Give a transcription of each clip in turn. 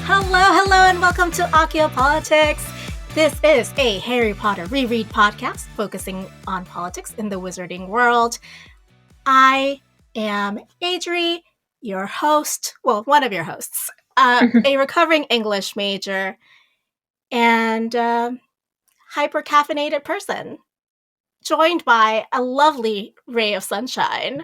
Hello, and welcome to Akio Politics. This is a Harry Potter reread podcast focusing on politics in the wizarding world. I am Adri, your host, well, one of your hosts, a recovering English major, and hyper-caffeinated person, joined by a lovely ray of sunshine,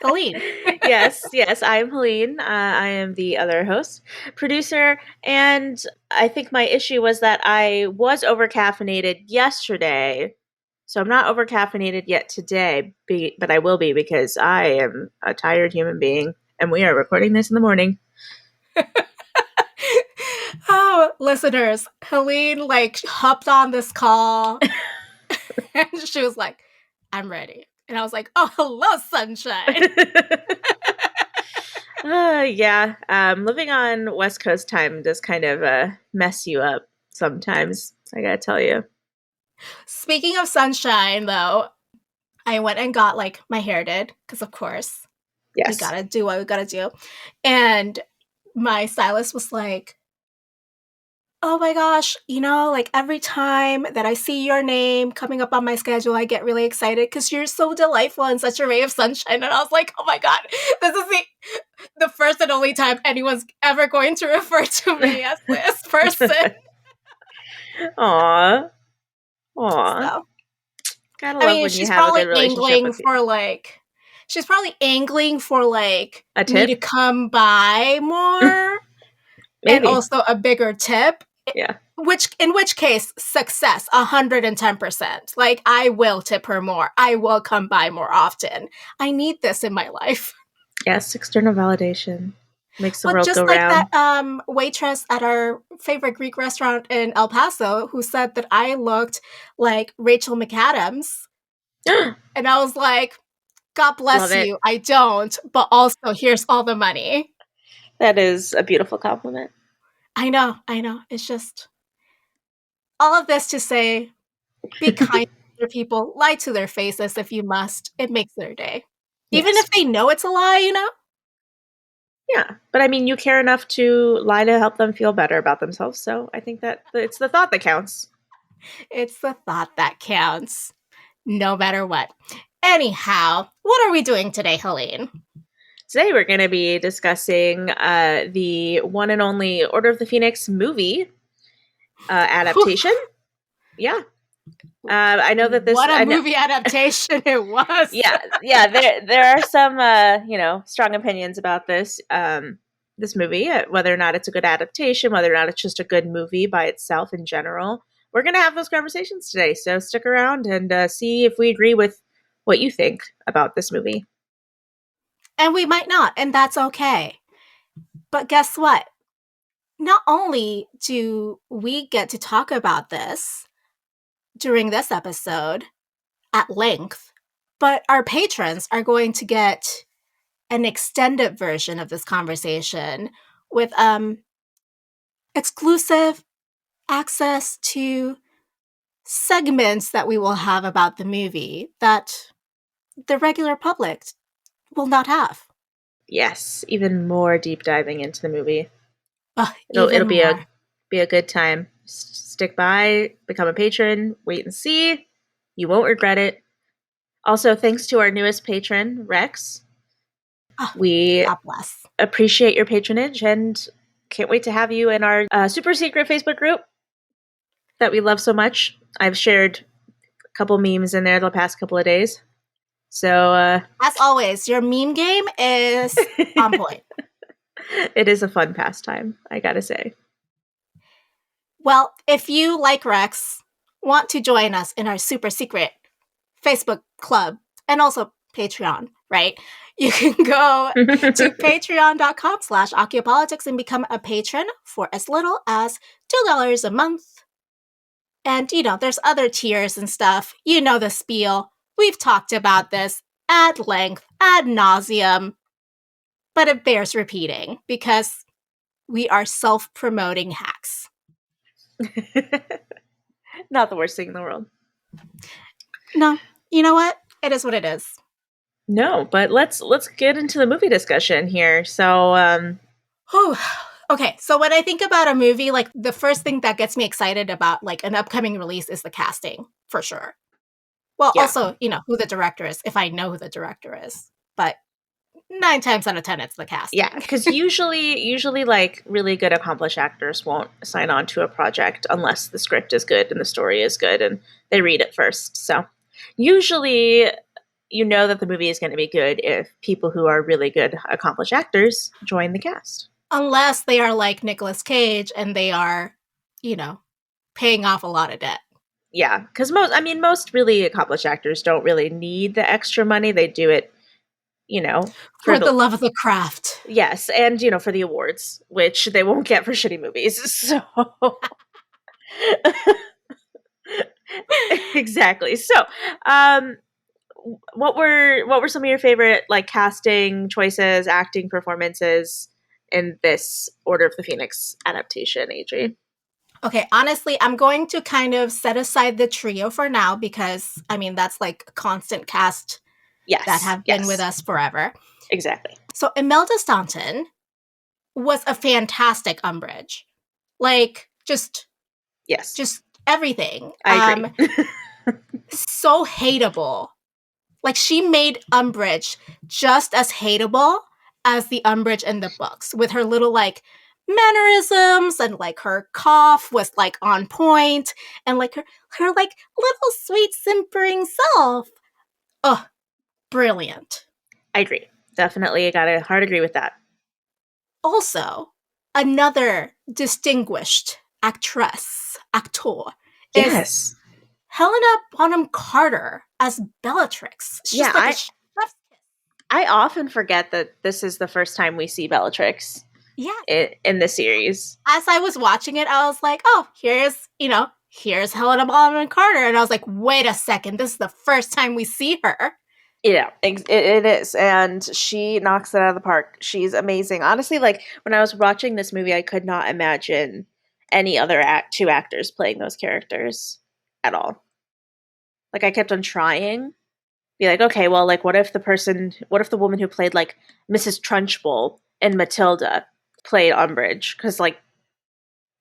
Helene. yes, I'm Helene. I am the other host, producer, and I think my issue was that I was over-caffeinated yesterday, so I'm not over-caffeinated yet today, but I will be because I am a tired human being, and we are recording this in the morning. Oh, listeners, Helene hopped on this call and she was like, I'm ready. And I was like, oh, hello, sunshine. Living on West Coast time does kind of mess you up sometimes, I gotta tell you. Speaking of sunshine, though, I went and got my hair did, because of course, we gotta do what we gotta do. And my stylist was like, oh my gosh, every time that I see your name coming up on my schedule, I get really excited because you're so delightful and such a ray of sunshine. And I was like, oh my God, this is the first and only time anyone's ever going to refer to me as this person. Aww. So, gotta love when you have a good relationship with she's probably angling for a tip? me to come by more. And also a bigger tip. Yeah. In which case, success, 110%. I will tip her more. I will come by more often. I need this in my life. Yes, external validation makes the world go round. Just like that waitress at our favorite Greek restaurant in El Paso who said that I looked like Rachel McAdams. And I was like, God bless you. I don't. But also, here's all the money. That is a beautiful compliment. I know. It's just all of this to say, be kind to people, lie to their faces if you must. It makes their day. Yes. Even if they know it's a lie, Yeah, but I mean, you care enough to lie to help them feel better about themselves, so I think that it's the thought that counts. It's the thought that counts, no matter what. Anyhow, what are we doing today, Helene? Today we're going to be discussing the one and only Order of the Phoenix movie adaptation. Yeah. I know that movie adaptation it was. Yeah. There are some, strong opinions about this movie, whether or not it's a good adaptation, whether or not it's just a good movie by itself in general. We're going to have those conversations today, so stick around and see if we agree with what you think about this movie. And we might not, and that's okay. But guess what? Not only do we get to talk about this during this episode at length, but our patrons are going to get an extended version of this conversation with exclusive access to segments that we will have about the movie that the regular public will not have. Yes, even more deep diving into the movie. It'll be a good time. Stick by, become a patron, wait and see. You won't regret it. Also, thanks to our newest patron, Rex. We God bless. Appreciate your patronage and can't wait to have you in our super secret Facebook group that we love so much. I've shared a couple memes in there the past couple of days. So, as always, your meme game is on point. It is a fun pastime, I gotta say. Well, if you, like Rex, want to join us in our super secret Facebook club and also Patreon, right? You can go to patreon.com/Akiopolitics and become a patron for as little as $2 a month. And, there's other tiers and stuff. You know the spiel. We've talked about this at length, ad nauseum, but it bears repeating because we are self-promoting hacks. Not the worst thing in the world. No, you know what? It is what it is. No, but let's get into the movie discussion here. So, Okay, so when I think about a movie, like the first thing that gets me excited about like an upcoming release is the casting, for sure. Well, also, who the director is, if I know who the director is. But 9 times out of 10, it's the casting. Yeah, because usually, like really good accomplished actors won't sign on to a project unless the script is good and the story is good and they read it first. So usually, you know that the movie is going to be good if people who are really good accomplished actors join the cast. Unless they are like Nicolas Cage and they are, paying off a lot of debt. Yeah, because most really accomplished actors don't really need the extra money. They do it, for the love of the craft. Yes, and for the awards, which they won't get for shitty movies. So exactly. So, what were some of your favorite like casting choices, acting performances in this Order of the Phoenix adaptation, Adri? Okay, honestly, I'm going to kind of set aside the trio for now because that's like a constant cast that have been with us forever. Exactly. So Imelda Staunton was a fantastic Umbridge. Like just everything. I agree. So hateable. Like she made Umbridge just as hateable as the Umbridge in the books, with her little like mannerisms, and like her cough was like on point, and like her like little sweet simpering self. Oh, brilliant. I agree. Definitely, I gotta hard agree with that. Also, another distinguished actor is Helena Bonham Carter as Bellatrix. She's like a chef's kiss. I often forget that this is the first time we see Bellatrix. Yeah. In the series. As I was watching it, I was like, oh, here's Helena Bonham Carter. And I was like, wait a second, this is the first time we see her. Yeah, it is. And she knocks it out of the park. She's amazing. Honestly, like when I was watching this movie, I could not imagine any other two actors playing those characters at all. Like I kept on trying. Be like, okay, well, like what if the woman who played like Mrs. Trunchbull in Matilda played Umbridge? Because like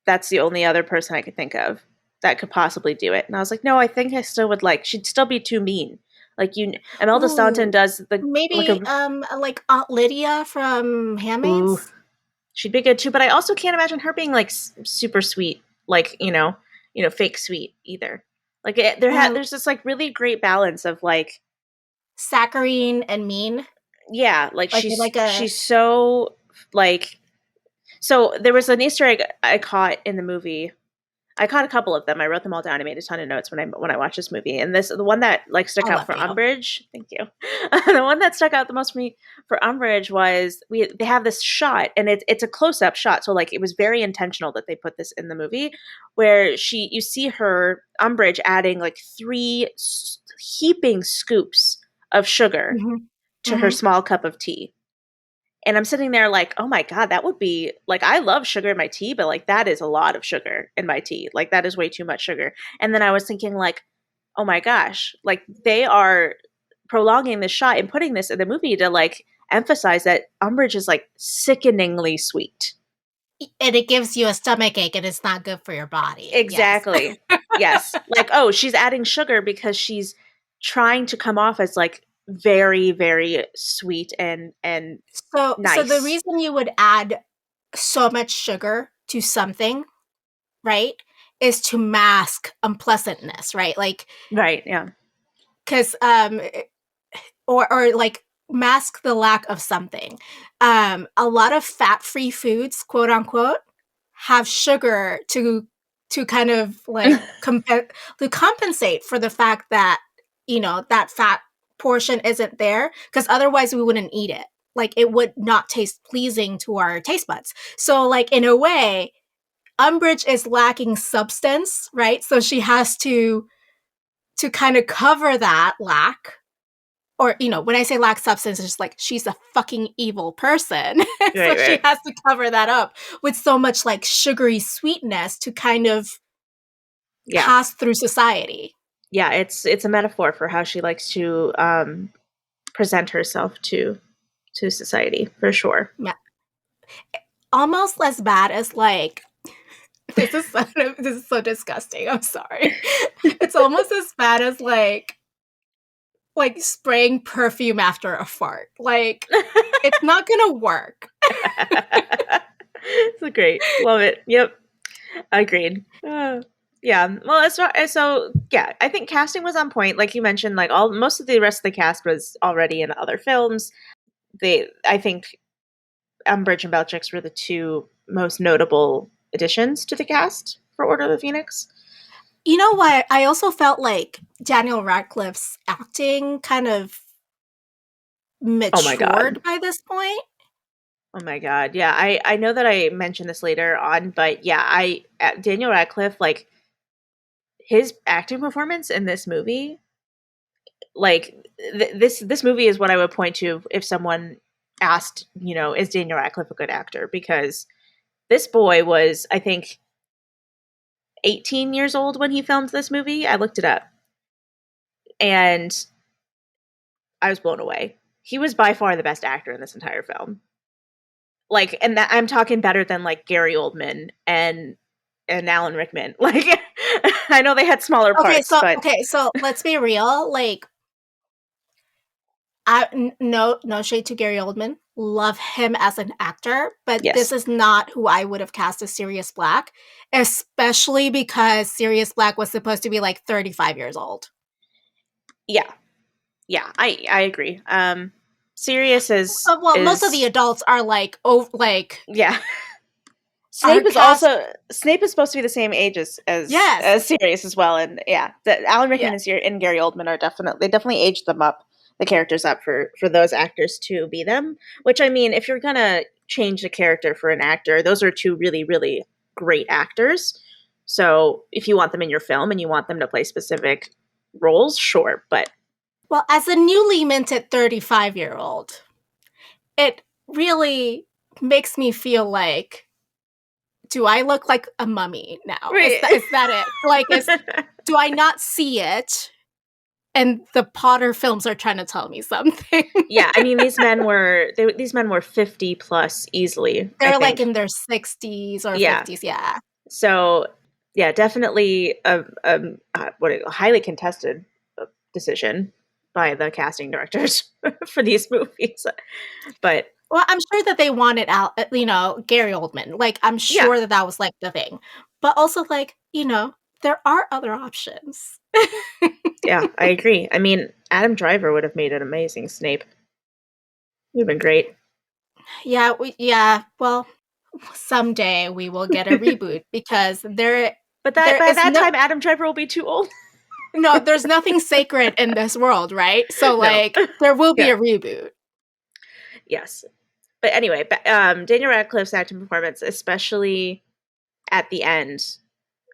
that's the only other person I could think of that could possibly do it. And I was like, no, I think I still would like, she'd still be too mean. Like Imelda Staunton does the maybe like Aunt Lydia from Handmaids. She'd be good too, but I also can't imagine her being like super sweet, like fake sweet either. Like there's this like really great balance of like saccharine and mean. Yeah, like she's so like. So there was an Easter egg I caught in the movie. I caught a couple of them. I wrote them all down. I made a ton of notes when I watched this movie. And the one that like stuck out for Umbridge. Thank you. The one that stuck out the most for me for Umbridge was they have this shot, and it's a close up shot. So like it was very intentional that they put this in the movie, where you see her Umbridge adding like 3 heaping scoops of sugar to her small cup of tea. And I'm sitting there like, oh my God, that would be like, I love sugar in my tea, but like that is a lot of sugar in my tea. Like that is way too much sugar. And then I was thinking like, oh my gosh, like they are prolonging this shot and putting this in the movie to like emphasize that Umbridge is like sickeningly sweet. And it gives you a stomach ache and it's not good for your body. Exactly. Yes. Like, oh, she's adding sugar because she's trying to come off as like very, very sweet and nice. So the reason you would add so much sugar to something, right, is to mask unpleasantness, right? Like, right, yeah. Because or like mask the lack of something. A lot of fat-free foods, quote unquote, have sugar to kind of like to compensate for the fact that that fat portion isn't there, because otherwise we wouldn't eat it. Like it would not taste pleasing to our taste buds. So like in a way, Umbridge is lacking substance, right? So she has to kind of cover that lack. Or, when I say lack substance, it's just like she's a fucking evil person. So she has to cover that up with so much like sugary sweetness to kind of pass through society. Yeah, it's a metaphor for how she likes to present herself to society, for sure. almost as bad as like this is so disgusting. I'm sorry. It's almost as bad as like spraying perfume after a fart. Like it's not gonna work. It's great. Love it. Yep. Agreed. Yeah. Well, yeah, I think casting was on point. Like you mentioned, like most of the rest of the cast was already in other films. I think Umbridge and Bellatrix were the two most notable additions to the cast for Order of the Phoenix. You know what? I also felt like Daniel Radcliffe's acting kind of matured by this point. Oh my god. Yeah, I know that I mentioned this later on, but yeah, Daniel Radcliffe, like his acting performance in this movie, like this movie is what I would point to if someone asked, is Daniel Radcliffe a good actor? Because this boy was, I think, 18 years old when he filmed this movie. I looked it up. And I was blown away. He was by far the best actor in this entire film. Like, and that I'm talking better than like Gary Oldman and Alan Rickman. Like, I know they had smaller parts. So let's be real. Like, no shade to Gary Oldman. Love him as an actor, but this is not who I would have cast as Sirius Black, especially because Sirius Black was supposed to be like 35 years old. Yeah, I agree. Sirius is most of the adults are like yeah. Snape is supposed to be the same age as Sirius as well, and yeah, Alan Rickman and Gary Oldman are definitely aged them up, the characters up for those actors to be them. Which, I mean, if you're gonna change the character for an actor, those are two really, really great actors. So if you want them in your film and you want them to play specific roles, sure, but well, as a newly minted 35-year-old, it really makes me feel like, do I look like a mummy now? Right. Is that it? Like, do I not see it? And the Potter films are trying to tell me something. Yeah, I mean, these men were 50 plus easily. They're like in their 60s or 50s, yeah. So, yeah, definitely a highly contested decision by the casting directors for these movies. But well, I'm sure that they wanted out, Gary Oldman. Like, I'm sure that was like the thing. But also, like, there are other options. Yeah, I agree. I mean, Adam Driver would have made an amazing Snape. Would have been great. Yeah. Well, someday we will get a reboot because But by that time, Adam Driver will be too old. No, there's nothing sacred in this world, right? So, like, there will be a reboot. Yes. But anyway, Daniel Radcliffe's acting performance, especially at the end,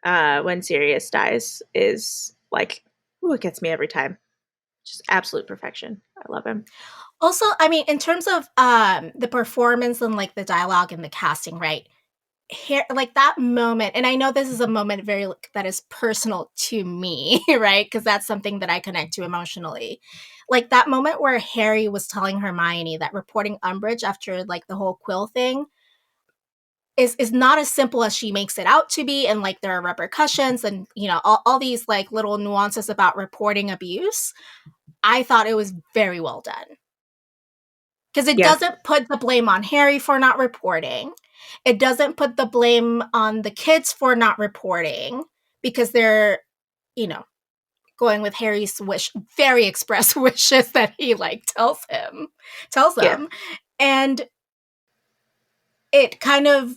when Sirius dies, is like, it gets me every time. Just absolute perfection. I love him. Also, I mean, in terms of the performance and like the dialogue and the casting, right? Here, like that moment, and I know this is a moment that is personal to me, right? Because that's something that I connect to emotionally. Like that moment where Harry was telling Hermione that reporting Umbridge after like the whole Quill thing is not as simple as she makes it out to be, and like there are repercussions and all these like little nuances about reporting abuse. I thought it was very well done. Because it doesn't put the blame on Harry for not reporting. It doesn't put the blame on the kids for not reporting because they're, going with Harry's very express wishes that he like tells them. And it kind of,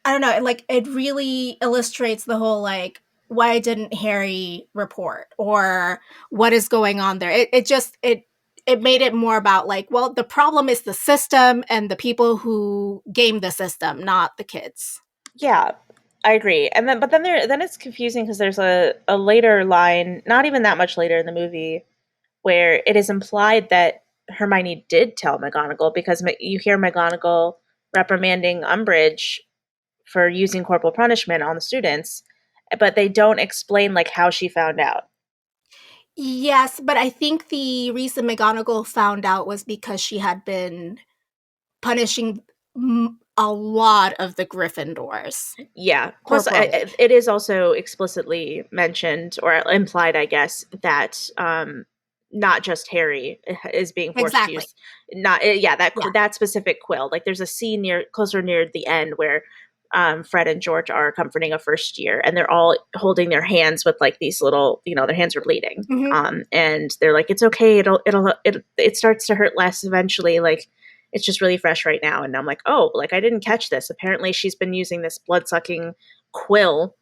I don't know, like it really illustrates the whole like, why didn't Harry report or what is going on there? It made it more about like, well, the problem is the system and the people who game the system, not the kids. Yeah, I agree. And then it's confusing because there's a later line, not even that much later in the movie, where it is implied that Hermione did tell McGonagall because you hear McGonagall reprimanding Umbridge for using corporal punishment on the students, but they don't explain like how she found out. Yes, but I think the reason McGonagall found out was because she had been punishing a lot of the Gryffindors. Yeah. Plus, it is also explicitly mentioned or implied, I guess, that not just Harry is being forced to use that specific quill. Like, there's a scene closer near the end where Fred and George are comforting a first year, and they're all holding their hands with like these little, their hands are bleeding, and they're like, "It's okay. It starts to hurt less eventually. Like, it's just really fresh right now." And I'm like, "Oh, like I didn't catch this. Apparently, she's been using this blood sucking quill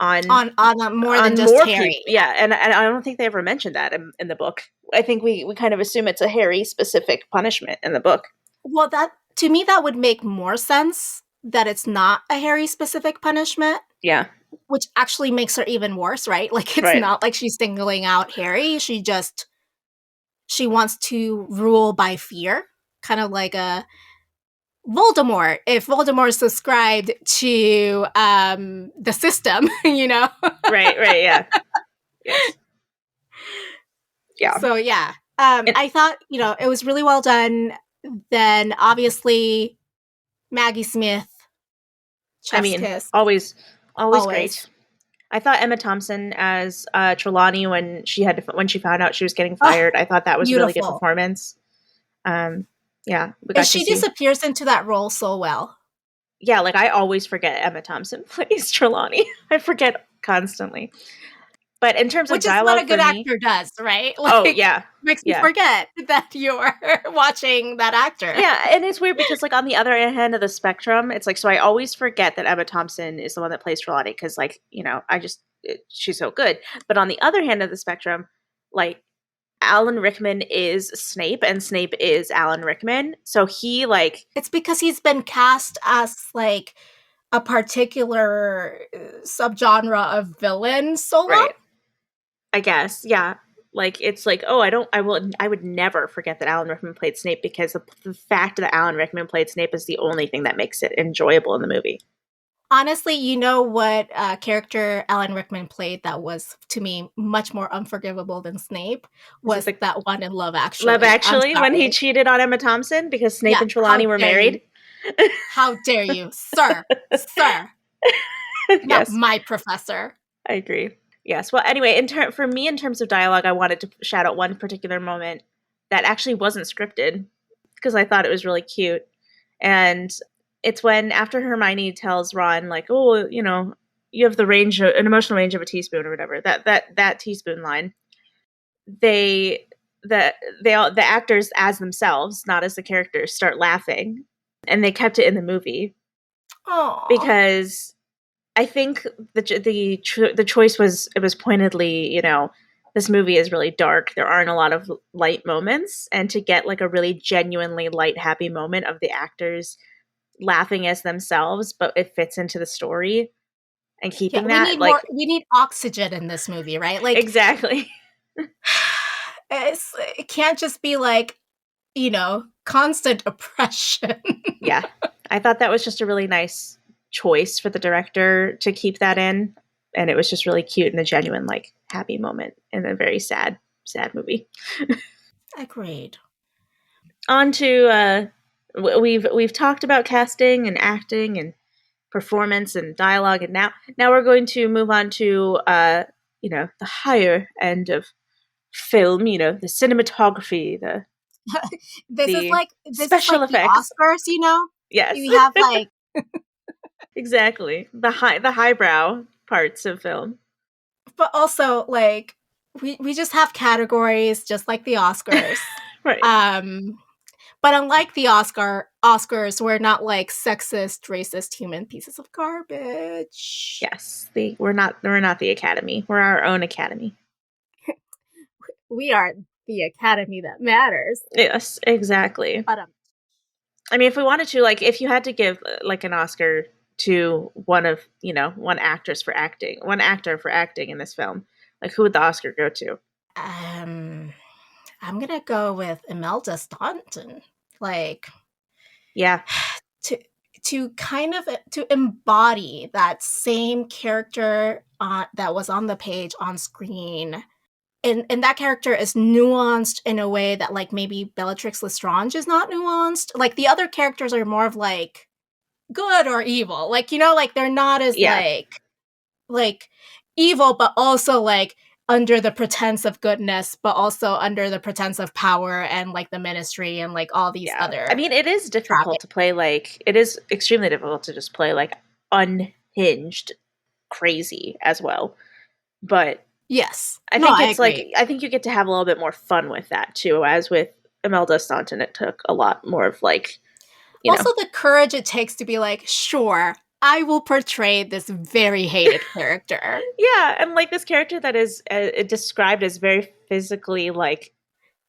on more than just Harry. People. Yeah, and I don't think they ever mentioned that in the book. I think we kind of assume it's a Harry specific punishment in the book. Well, to me that would make more sense that it's not a Harry specific punishment. Yeah. Which actually makes her even worse, right? Like, it's not like she's singling out Harry. She wants to rule by fear, kind of like a Voldemort. If Voldemort subscribed to the system, Right, yeah. Yes. Yeah. So, yeah. I thought, it was really well done. Then, obviously, Maggie Smith. Kiss. Always great. I thought Emma Thompson as Trelawney when she found out she was getting fired. I thought that was beautiful. A really good performance. Yeah, she disappears into that role so well. Yeah, like I always forget Emma Thompson plays Trelawney. I forget constantly. But in terms of dialogue, which is what a good actor does, right? Like, makes me forget that you're watching that actor. Yeah, and it's weird because, like, on the other end of the spectrum, it's like, so I always forget that Emma Thompson is the one that plays Trelawney because, like, she's so good. But on the other hand of the spectrum, like, Alan Rickman is Snape, and Snape is Alan Rickman. So he, like, it's because he's been cast as like a particular subgenre of villain so long. Right. I guess, yeah. Like, it's like, oh, I would never forget that Alan Rickman played Snape because the fact that Alan Rickman played Snape is the only thing that makes it enjoyable in the movie. Honestly, you know what character Alan Rickman played that was, to me, much more unforgivable than Snape was that one in Love Actually. Love Actually, when he cheated on Emma Thompson because Snape and Trelawney were married? How dare you, sir? Sir. Not yes. My professor. I agree. Yes. Well, anyway, for me, in terms of dialogue, I wanted to shout out one particular moment that actually wasn't scripted because I thought it was really cute. And it's when after Hermione tells Ron, like, "Oh, you have an emotional range of a teaspoon," or whatever. That teaspoon line. The actors as themselves, not as the characters, start laughing, and they kept it in the movie. Aww. Because I think the choice was pointedly, this movie is really dark. There aren't a lot of light moments, and to get like a really genuinely light, happy moment of the actors laughing as themselves, but it fits into the story and keeping that we need oxygen in this movie, right? Like exactly. It can't just be like, constant oppression. Yeah, I thought that was just a really nice choice for the director to keep that in, and it was just really cute and a genuine like happy moment in a very sad movie. Agreed. On to we've talked about casting and acting and performance and dialogue, and now we're going to move on to the higher end of film, the cinematography, this is like special effects, the Oscars, Yes, we have like exactly the highbrow parts of film, but also like we just have categories just like the Oscars. right? But unlike the Oscars, we're not like sexist, racist, human pieces of garbage. Yes, we're not the Academy. We're our own Academy. We are the Academy that matters. Yes, exactly. But I mean, if we wanted to, like, if you had to give like an Oscar to one actor for acting in this film, like, who would the Oscar go to? I'm gonna go with Imelda Staunton. Like, yeah, to kind of to embody that same character that was on the page on screen. And that character is nuanced in a way that, like, maybe Bellatrix Lestrange is not nuanced. Like, the other characters are more of, like, good or evil. Like, like they're not as like evil, but also like under the pretense of goodness, but also under the pretense of power and like the ministry and like all these other. I mean, it is difficult to play it is extremely difficult to just play like unhinged crazy as well. But yes, I think you get to have a little bit more fun with that too, as with Imelda Staunton, it took a lot more of like also the courage it takes to be like, sure, I will portray this very hated character. Yeah, and like this character that is described as very physically like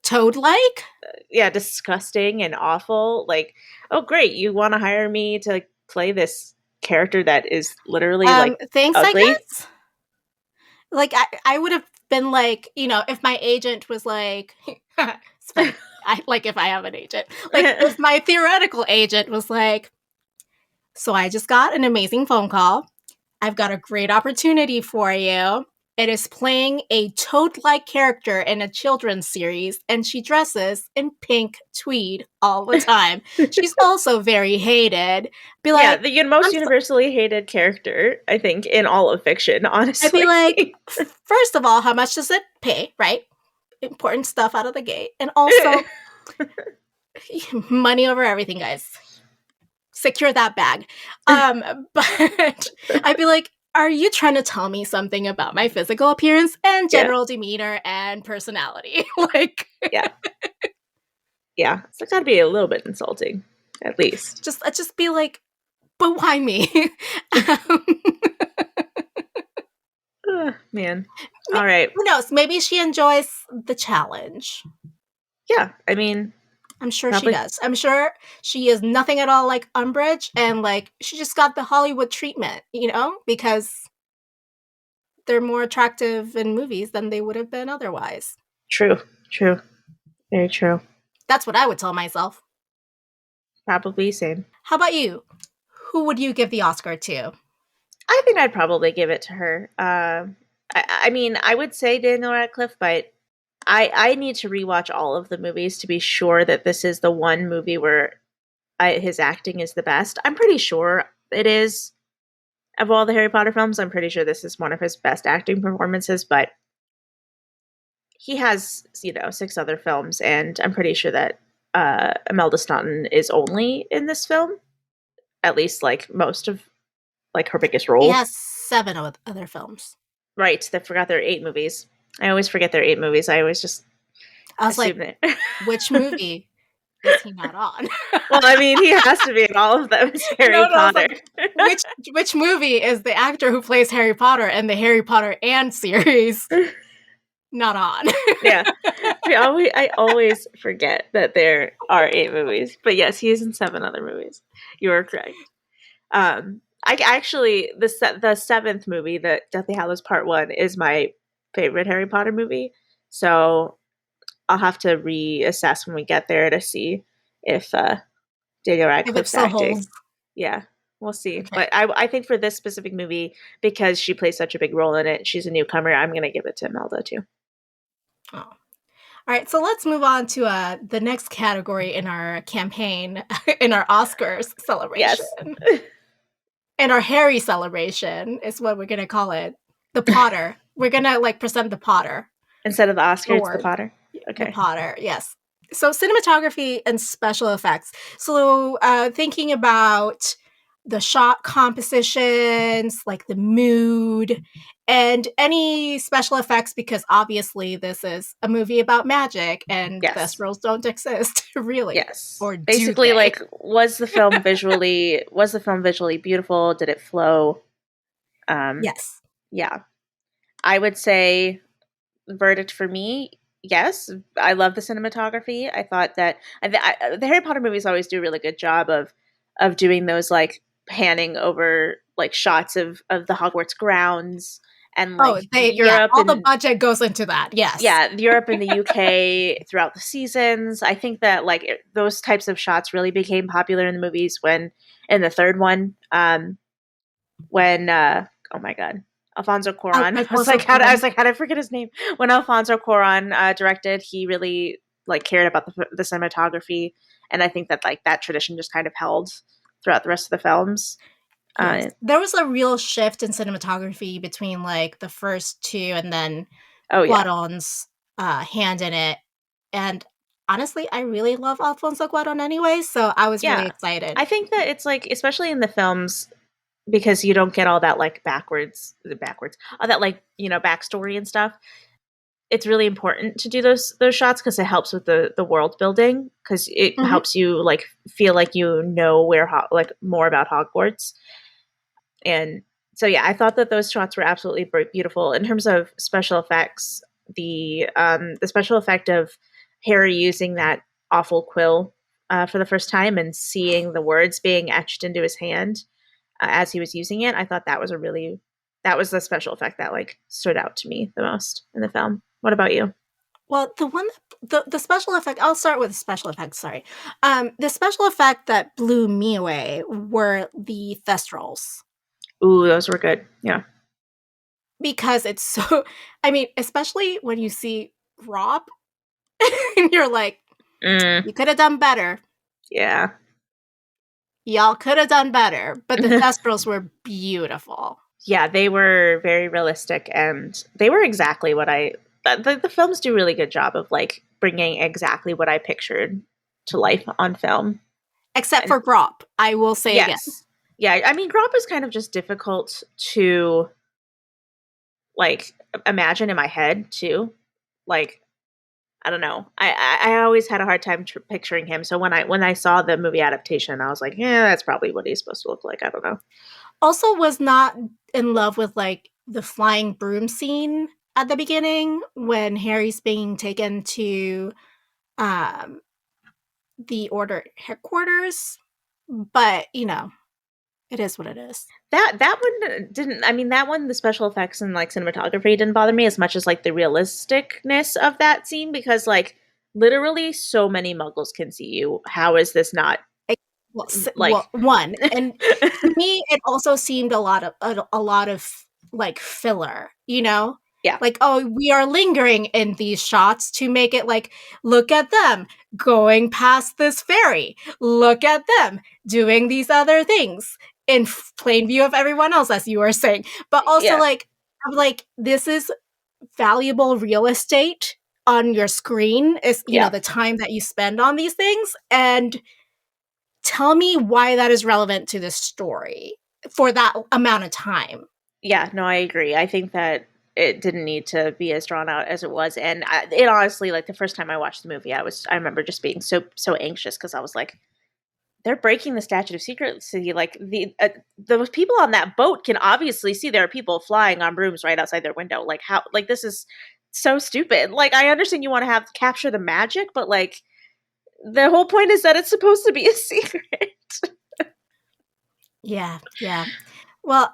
toad-like. Yeah, disgusting and awful. Like, oh great, you want to hire me to like, play this character that is literally like thanks, ugly? I guess. Like I would have been like, if my agent was like, it's funny. Like if I have an agent, like if my theoretical agent was like, so I just got an amazing phone call. I've got a great opportunity for you. It is playing a toad-like character in a children's series, and she dresses in pink tweed all the time. She's also very hated. Be like, the most universally hated character, I think, in all of fiction, honestly. I'd be like, first of all, how much does it pay, right? Important stuff out of the gate. And also, money over everything, guys. Secure that bag. But I'd be like, are you trying to tell me something about my physical appearance and general demeanor and personality? Like, yeah, it's gotta be a little bit insulting, at least. Just be like, but why me? Man, all right. Who knows? Maybe she enjoys the challenge. Yeah, I mean, I'm sure she does. I'm sure she is nothing at all like Umbridge, and like she just got the Hollywood treatment, because they're more attractive in movies than they would have been otherwise. True. Very true. That's what I would tell myself. Probably same. How about you? Who would you give the Oscar to? I think I'd probably give it to her. I mean, I would say Daniel Radcliffe, but I need to rewatch all of the movies to be sure that this is the one movie where his acting is the best. I'm pretty sure it is. Of all the Harry Potter films, I'm pretty sure this is one of his best acting performances, but he has, 6 other films, and I'm pretty sure that Imelda Staunton is only in this film. At least, like, most of, like, her biggest role. He has 7 other films. Right, I forgot there are 8 movies. I always forget there are 8 movies. I always just assume like, which movie is he not on? Well, I mean, he has to be in all of them. It's Harry Potter. Like, which movie is the actor who plays Harry Potter in the Harry Potter and series not on? Yeah. I always forget that there are 8 movies. But yes, he is in 7 other movies. You are correct. I actually, the 7th movie, the Deathly Hallows Part 1, is my favorite Harry Potter movie. So I'll have to reassess when we get there to see if Daniel Radcliffe's acting. Yeah, we'll see. Okay. But I think for this specific movie, because she plays such a big role in it, she's a newcomer, I'm going to give it to Imelda too. Oh. All right, so let's move on to the next category in our campaign, in our Oscars celebration. Yes. And our Harry celebration is what we're going to call it. The Potter. We're going to present the Potter. Instead of the Oscar, it's the Potter? Okay. The Potter, yes. So cinematography and special effects. So thinking about the shot compositions, like the mood, and any special effects, because obviously this is a movie about magic and best rules don't exist, really. Yes. Or basically, like, was the film visually beautiful? Did it flow? Yes. Yeah. I would say verdict for me, yes. I love the cinematography. I thought that the Harry Potter movies always do a really good job of doing those like panning over like shots of the Hogwarts grounds and like Europe. All the budget goes into that. Yes. Yeah, Europe and the UK throughout the seasons. I think that like those types of shots really became popular in the movies when in the third one when oh my god. Alfonso Cuarón. I was like, how did I forget his name? When Alfonso Cuarón directed, he really like cared about the cinematography, and I think that like that tradition just kind of held throughout the rest of the films. Yes. There was a real shift in cinematography between like the first two and then Cuarón's hand in it. And honestly, I really love Alfonso Cuarón anyway, so I was really excited. I think that it's like, especially in the films, because you don't get all that like backwards, all that like, you know, backstory and stuff. It's really important to do those shots because it helps with the world building, because it helps you like feel like you know like more about Hogwarts. And so yeah, I thought that those shots were absolutely beautiful. In terms of special effects, the special effect of Harry using that awful quill for the first time and seeing the words being etched into his hand as he was using it, I thought that was the special effect that like stood out to me the most in the film. What about you? Well, the special effect, I'll start with the special effects, sorry. The special effect that blew me away were the Thestrals. Ooh, those were good. Yeah. Because it's so, I mean, especially when you see Rob, and you're like, you could have done better. Yeah. Y'all could have done better, but the Thestrals were beautiful. Yeah, they were very realistic, and they were exactly what the films do a really good job of like bringing exactly what I pictured to life on film. Except for Grop, I will say again. Yeah, I mean, Grop is kind of just difficult to like imagine in my head too. Like, I don't know. I always had a hard time picturing him. So when I saw the movie adaptation, I was like, yeah, that's probably what he's supposed to look like. I don't know. Also was not in love with like the flying broom scene at the beginning when Harry's being taken to the Order headquarters. But, you know, it is what it is. That one didn't, I mean, that one, the special effects and like cinematography didn't bother me as much as like the realisticness of that scene, because like literally so many muggles can see you. How is this not one? And to me, it also seemed a lot of like filler, you know? Yeah. Like, oh, we are lingering in these shots to make it like, look at them going past this ferry. Look at them doing these other things in plain view of everyone else, as you were saying. But also, like, I'm like, this is valuable real estate on your screen, is, you know, the time that you spend on these things. And tell me why that is relevant to the story for that amount of time. Yeah, no, I agree. I think that it didn't need to be as drawn out as it was, and it honestly, like the first time I watched the movie, I remember just being so anxious because I was like, they're breaking the statute of secrecy. Like those people on that boat can obviously see there are people flying on brooms right outside their window. Like how? Like this is so stupid. Like I understand you want to capture the magic, but like the whole point is that it's supposed to be a secret. Yeah. Well,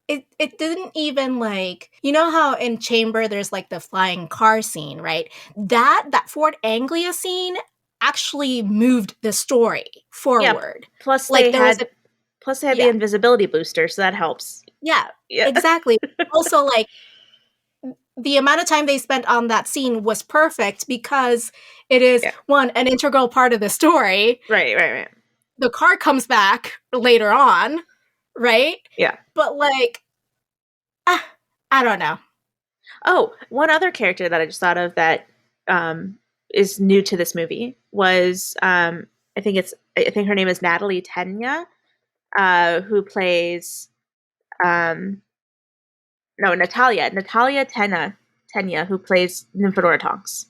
it didn't even like, you know how in Chamber there's like the flying car scene, right? That Fort Anglia scene actually moved the story forward. Yeah, plus like they had the invisibility booster, so that helps. Yeah. Exactly. Also, like the amount of time they spent on that scene was perfect because it is one, an integral part of the story. Right. The car comes back later on, right? Yeah. But like, I don't know. Oh, one other character that I just thought of that is new to this movie was I think her name is Natalie Tenya, who plays Natalia Tenya, who plays Nymphadora Tonks.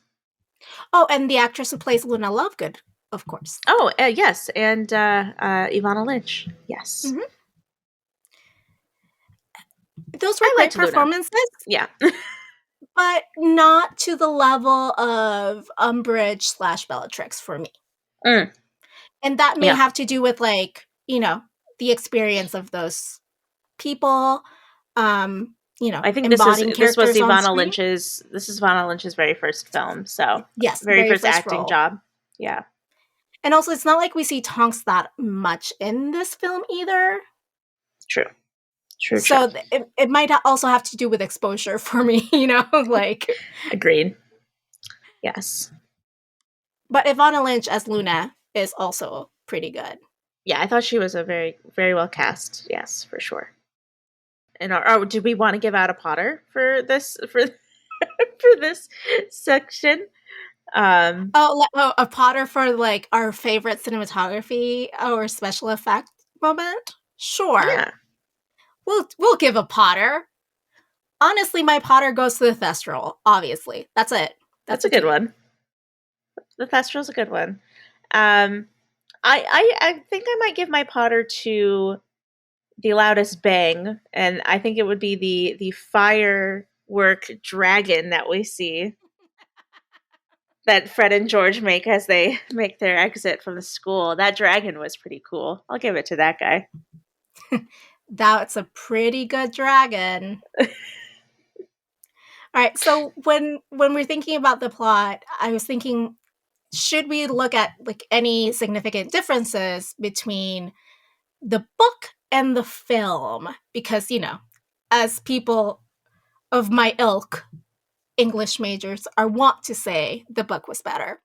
Oh, and the actress who plays Luna Lovegood, of course. Oh, yes, and Ivana Lynch. Yes. Mm-hmm. Those were great performances. Luna. Yeah. But not to the level of Umbridge / Bellatrix for me. And that may have to do with, like, you know, the experience of those people. You know, I think this was Ivana Lynch's. This is Ivana Lynch's very first film, so yes, very first acting job. Yeah, and also it's not like we see Tonks that much in this film either. True. So it might also have to do with exposure for me, you know, like. Agreed. Yes. But Ivana Lynch as Luna is also pretty good. Yeah, I thought she was a very, very well cast. Yes, for sure. And did we want to give out a Potter for this for this section? A Potter for like our favorite cinematography or special effect moment? Sure. Yeah. We'll give a Potter. Honestly, my Potter goes to the Thestral, obviously. That's it. That's a good one. The Thestral's a good one. I think I might give my Potter to the loudest bang, and I think it would be the firework dragon that we see that Fred and George make as they make their exit from the school. That dragon was pretty cool. I'll give it to that guy. That's a pretty good dragon. All right, so when we're thinking about the plot, I was thinking, should we look at like any significant differences between the book and the film? Because, as people of my ilk, English majors are wont to say the book was better.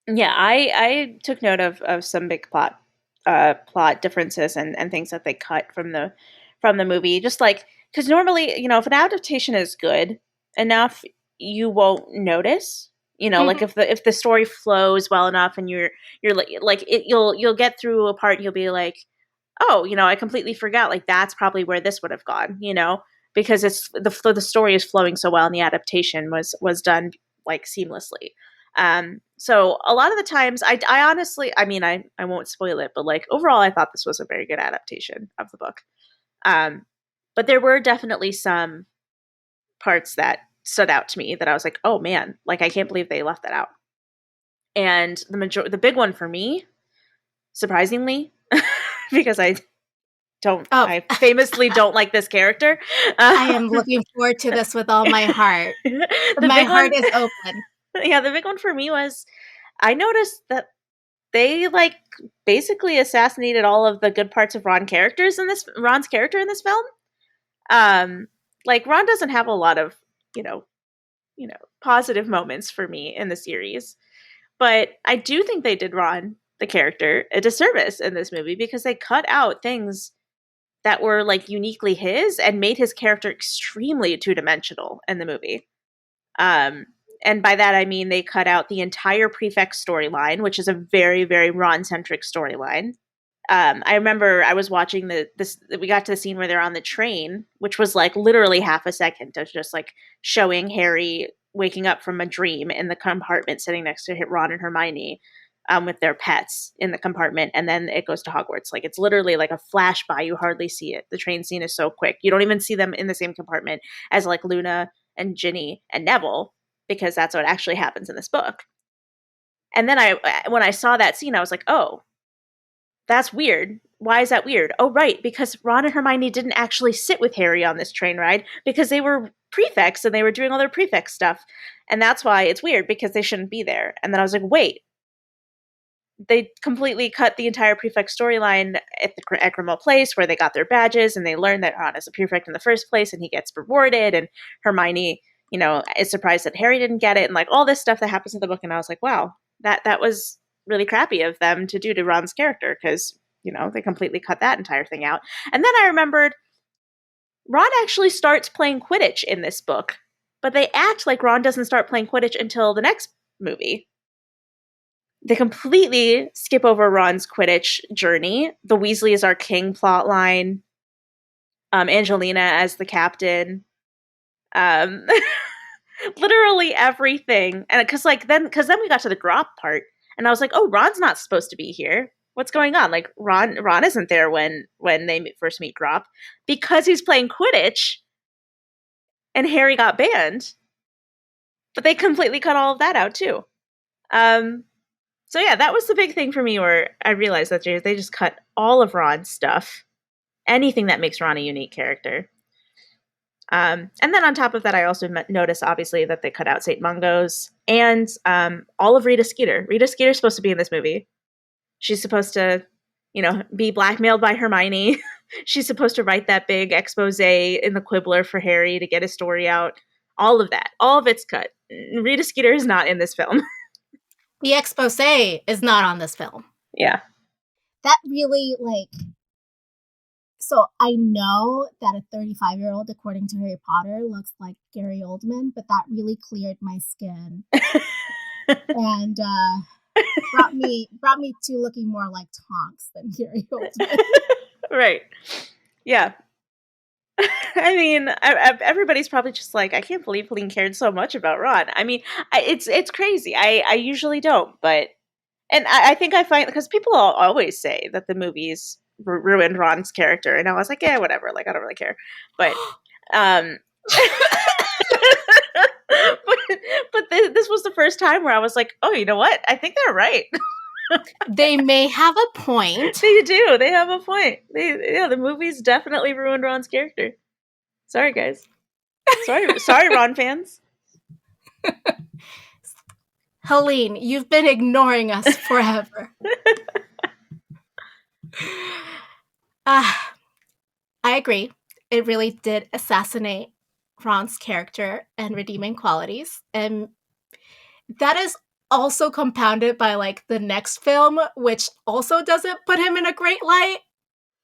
Yeah, I took note of some big plot differences and things that they cut from the movie. Just like, because normally, if an adaptation is good enough, you won't notice. Like if the story flows well enough and you're like it, you'll get through a part and you'll be like, oh, I completely forgot. Like that's probably where this would have gone. Because it's the story is flowing so well and the adaptation was done like seamlessly. So a lot of the times I honestly, I mean, I won't spoil it, but like overall, I thought this was a very good adaptation of the book. But there were definitely some parts that stood out to me that I was like, oh man, like I can't believe they left that out. And the big one for me, surprisingly, because I famously don't like this character. I am looking forward to this with all my heart. My heart is open. Yeah, the big one for me was I noticed that they like basically assassinated all of the good parts of Ron's character in this film. Like Ron doesn't have a lot of, you know, positive moments for me in the series. But I do think they did Ron, the character, a disservice in this movie because they cut out things that were like uniquely his and made his character extremely two-dimensional in the movie. And by that I mean they cut out the entire prefect storyline, which is a very, very Ron-centric storyline. I remember I was watching we got to the scene where they're on the train, which was like literally half a second of just like showing Harry waking up from a dream in the compartment sitting next to Ron and Hermione, with their pets in the compartment, and then it goes to Hogwarts. Like it's literally like a flash by. You hardly see it. The train scene is so quick. You don't even see them in the same compartment as like Luna and Ginny and Neville, because that's what actually happens in this book. And then when I saw that scene, I was like, oh, that's weird. Why is that weird? Oh, right, because Ron and Hermione didn't actually sit with Harry on this train ride because they were prefects and they were doing all their prefect stuff. And that's why it's weird, because they shouldn't be there. And then I was like, wait, they completely cut the entire prefect storyline at the Ecrimal Place where they got their badges and they learned that Ron is a prefect in the first place and he gets rewarded, and Hermione, is surprised that Harry didn't get it, and like all this stuff that happens in the book. And I was like, wow, that was really crappy of them to do to Ron's character, because, they completely cut that entire thing out. And then I remembered Ron actually starts playing Quidditch in this book, but they act like Ron doesn't start playing Quidditch until the next movie. They completely skip over Ron's Quidditch journey. The Weasleys are king plotline. Angelina as the captain. Literally everything. And because then we got to the Grop part, and I was like, oh, Ron's not supposed to be here. What's going on? Like Ron isn't there when they first meet Grop, because he's playing Quidditch, and Harry got banned. But they completely cut all of that out too. So yeah, that was the big thing for me, where I realized that they just cut all of Ron's stuff, anything that makes Ron a unique character. And then on top of that, I also noticed, obviously, that they cut out St. Mungo's and all of Rita Skeeter. Rita Skeeter's supposed to be in this movie. She's supposed to, be blackmailed by Hermione. She's supposed to write that big expose in the Quibbler for Harry to get his story out. All of that. All of it's cut. Rita Skeeter is not in this film. The expose is not on this film. Yeah. that really, like, so I know that a 35-year-old, according to Harry Potter, looks like Gary Oldman, but that really cleared my skin and brought me to looking more like Tonks than Gary Oldman. Right. Yeah. I mean, everybody's probably just like, I can't believe Helene cared so much about Ron. I mean, it's crazy. I usually don't, but and I think I find because people always say that the movies ruined Ron's character, and I was like, yeah, whatever. Like, I don't really care. But this was the first time where I was like, oh, you know what? I think they're right. They may have a point. They do. They have a point. The movies definitely ruined Ron's character. Sorry, guys. Sorry, Ron fans. Helene, you've been ignoring us forever. I agree. It really did assassinate Ron's character and redeeming qualities. And that is also compounded by, like, the next film, which also doesn't put him in a great light.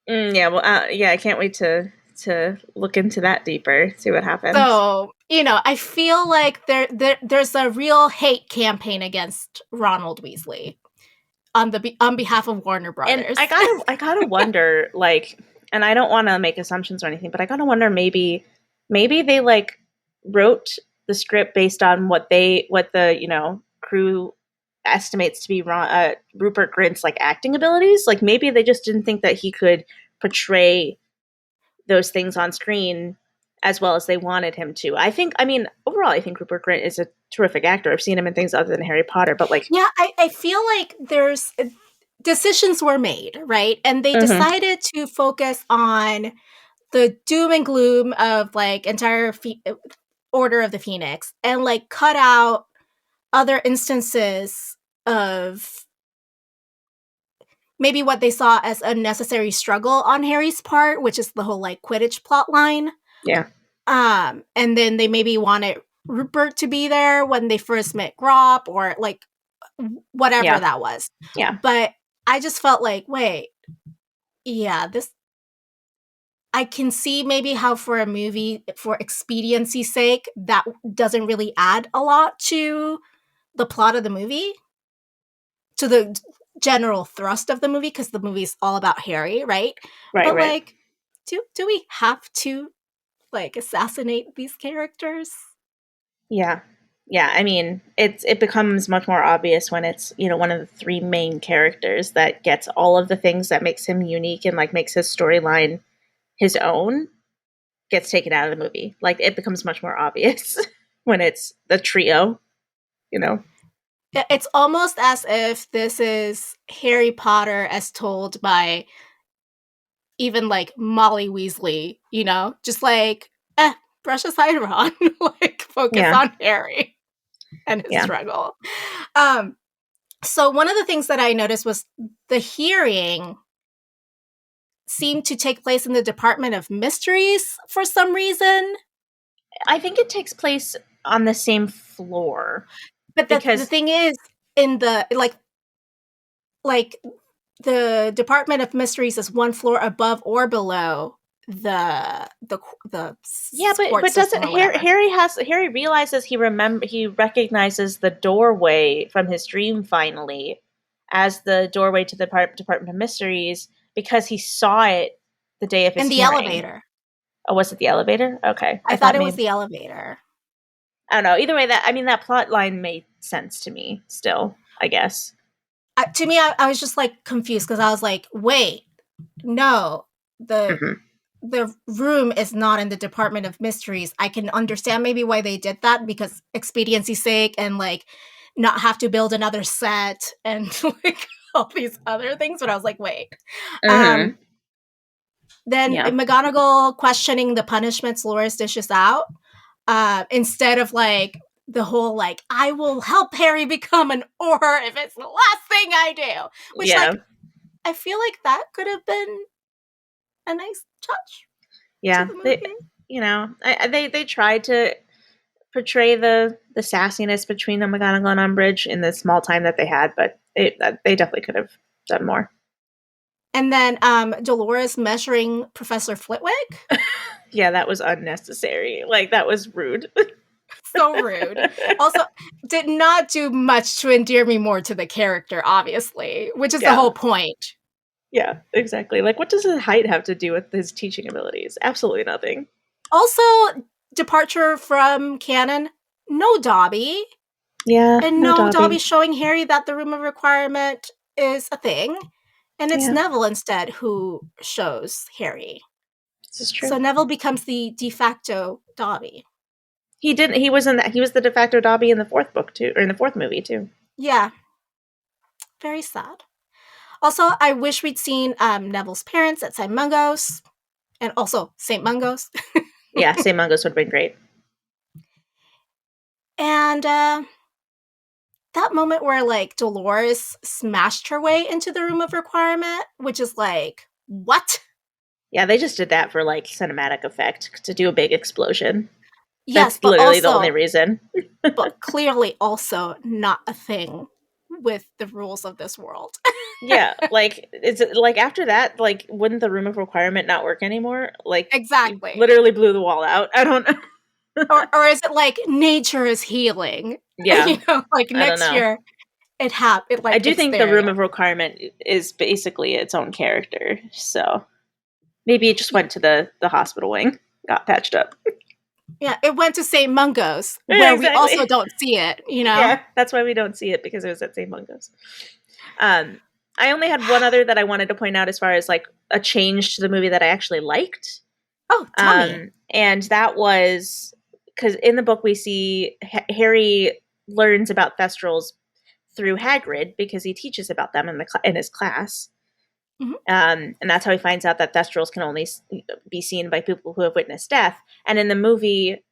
Yeah, well, I can't wait to look into that deeper, see what happens. So, I feel like there's a real hate campaign against Ronald Weasley on behalf of Warner Brothers. And I gotta wonder, like, and I don't want to make assumptions or anything, but I gotta wonder maybe they like wrote the script based on what the crew estimates to be Rupert Grint's like acting abilities. Like maybe they just didn't think that he could portray those things on screen as well as they wanted him to. Overall, I think Rupert Grint is a terrific actor. I've seen him in things other than Harry Potter, but like, yeah, I feel like there's decisions were made, right? And they decided to focus on the doom and gloom of like entire Order of the Phoenix and like cut out other instances of maybe what they saw as a necessary struggle on Harry's part, which is the whole like Quidditch plot line. Yeah. And then they maybe wanted Rupert to be there when they first met Grop or like whatever that was. Yeah. But I just felt like, wait, yeah, I can see maybe how for a movie, for expediency's sake, that doesn't really add a lot to the plot of the movie, to the general thrust of the movie, because the movie's all about Harry, right? But like, do we have to like assassinate these characters? Yeah. I mean, it becomes much more obvious when it's one of the three main characters that gets all of the things that makes him unique and like makes his storyline his own gets taken out of the movie. Like it becomes much more obvious when it's the trio. It's almost as if this is Harry Potter as told by even like Molly Weasley, just like, brush aside Ron, like focus on Harry and his struggle. So one of the things that I noticed was the hearing seemed to take place in the Department of Mysteries for some reason. I think it takes place on the same floor. But the thing is, in the like the Department of Mysteries is one floor above or below the but doesn't Harry realizes he recognizes the doorway from his dream finally as the doorway to the Department of Mysteries because he saw it the day of his hearing. Elevator. Oh, was it the elevator? Okay. I thought it was the elevator. I don't know. Either way, that plot line made sense to me still, I guess. To me, I was just like confused because I was like, wait, no, the room is not in the Department of Mysteries. I can understand maybe why they did that because expediency's sake and like not have to build another set and like all these other things. But I was like, wait. Then McGonagall questioning the punishments Dolores dishes out instead of like the whole like I will help Harry become an Auror if it's the last thing I do, which like I feel like that could have been a nice touch. Yeah, they tried to portray the sassiness between the McGonagall and Umbridge in the small time that they had, but they definitely could have done more. And then Dolores measuring Professor Flitwick. Yeah, that was unnecessary. Like, that was rude. So rude. Also, did not do much to endear me more to the character, obviously, which is the whole point. Yeah, exactly. Like, what does his height have to do with his teaching abilities? Absolutely nothing. Also, departure from canon, no Dobby. Yeah, And no Dobby showing Harry that the room of requirement is a thing. And it's Neville instead who shows Harry. This is true. So Neville becomes the de facto Dobby. He didn't. He was in that. He was the de facto Dobby in the fourth book too, or in the fourth movie too. Yeah. Very sad. Also, I wish we'd seen Neville's parents at St. Mungo's, and also St. Mungo's. Yeah, St. Mungo's would have been great. And that moment where like Dolores smashed her way into the room of requirement, which is like, what? Yeah, they just did that for like cinematic effect to do a big explosion. Yes, that's literally the only reason. But clearly also not a thing with the rules of this world. Yeah, like, it's like after that, like, wouldn't the room of requirement not work anymore? Like, exactly, literally blew the wall out. I don't know. or is it like nature is healing? Yeah, you know, like next year it happened. Like, I do think the room of requirement is basically its own character, so maybe it just went to the hospital wing, got patched up. Yeah, it went to St. Mungo's, where we also don't see it, you know? Yeah, that's why we don't see it, because it was at St. Mungo's. I only had one other that I wanted to point out as far as, like, a change to the movie that I actually liked. Oh, tell me. And that was, because in the book we see Harry learns about Thestrals through Hagrid, because he teaches about them in his class. Mm-hmm. And that's how he finds out that Thestrals can only be seen by people who have witnessed death. And in the movie,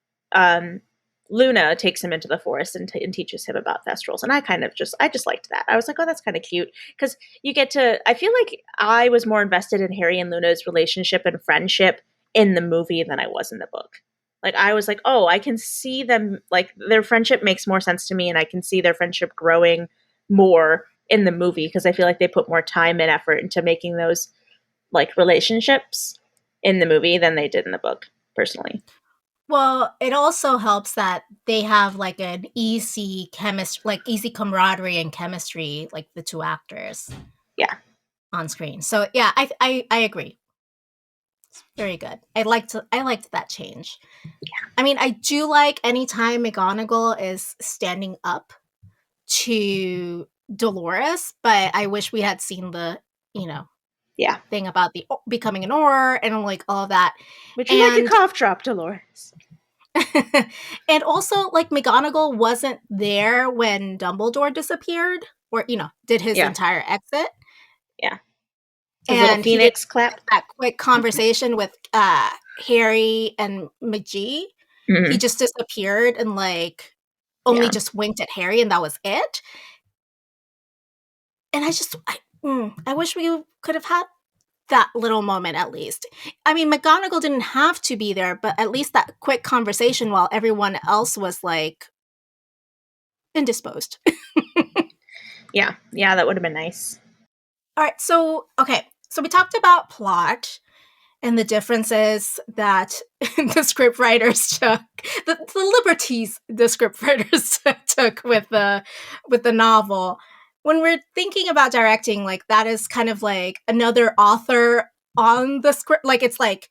Luna takes him into the forest and teaches him about Thestrals. And I just liked that. I was like, oh, that's kind of cute. Because you get to, I feel like I was more invested in Harry and Luna's relationship and friendship in the movie than I was in the book. Like, I was like, oh, I can see them, like, their friendship makes more sense to me, and I can see their friendship growing more in the movie, because I feel like they put more time and effort into making those, like, relationships in the movie than they did in the book, personally. Well, it also helps that they have like an easy easy camaraderie and chemistry, like the two actors. Yeah. On screen. So yeah, I agree. It's very good. I liked that change. Yeah. I mean, I do like anytime McGonagall is standing up to Dolores, but I wish we had seen the, thing about the becoming an Auror and like all of that. Would you like a cough drop, Dolores? And also, like, McGonagall wasn't there when Dumbledore disappeared, or did his entire exit. Yeah. His little phoenix clap. That quick conversation with Harry and McGee. Mm-hmm. He just disappeared and like only just winked at Harry, and that was it. And I wish we could have had that little moment at least. I mean, McGonagall didn't have to be there, but at least that quick conversation while everyone else was like indisposed. Yeah, that would have been nice. All right, so we talked about plot and the differences that the scriptwriters took, the liberties the scriptwriters took with the novel. When we're thinking about directing, like, that is kind of like another author on the script. Like, it's like,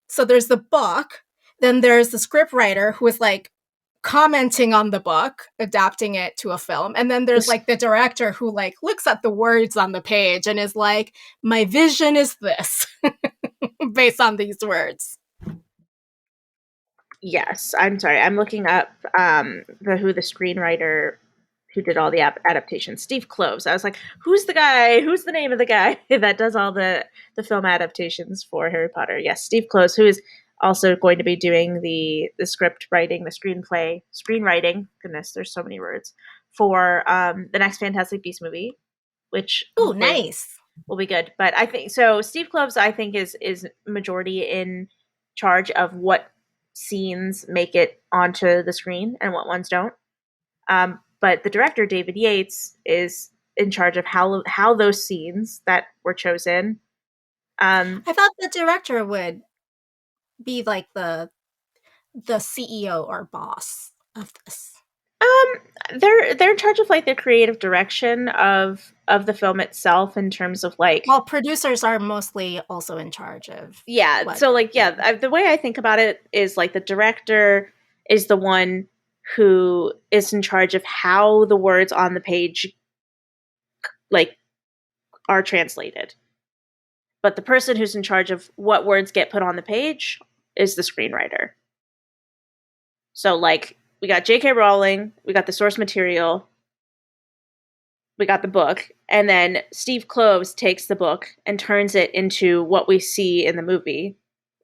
so there's the book, then there's the scriptwriter who is like commenting on the book, adapting it to a film, and then there's like the director who like looks at the words on the page and is like, my vision is this based on these words. Yes, I'm sorry. I'm looking up who the screenwriter who did all the adaptations, Steve Kloves. I was like, who's the name of the guy that does all the film adaptations for Harry Potter? Yes, Steve Kloves, who is also going to be doing the script writing, the screenwriting. Goodness, there's so many words for the next Fantastic Beasts movie, which nice, will be good. But I think so. Steve Kloves, I think, is majority in charge of what scenes make it onto the screen and what ones don't. But the director, David Yates, is in charge of how those scenes that were chosen I thought the director would be like the CEO or boss of this. They're in charge of like the creative direction of the film itself in terms of like. Well, producers are mostly also in charge of. Yeah. So like, yeah, the way I think about it is like the director is the one who is in charge of how the words on the page like are translated. But the person who's in charge of what words get put on the page is the screenwriter. So like we got J.K. Rowling, we got the source material, we got the book, and then Steve Kloves takes the book and turns it into what we see in the movie,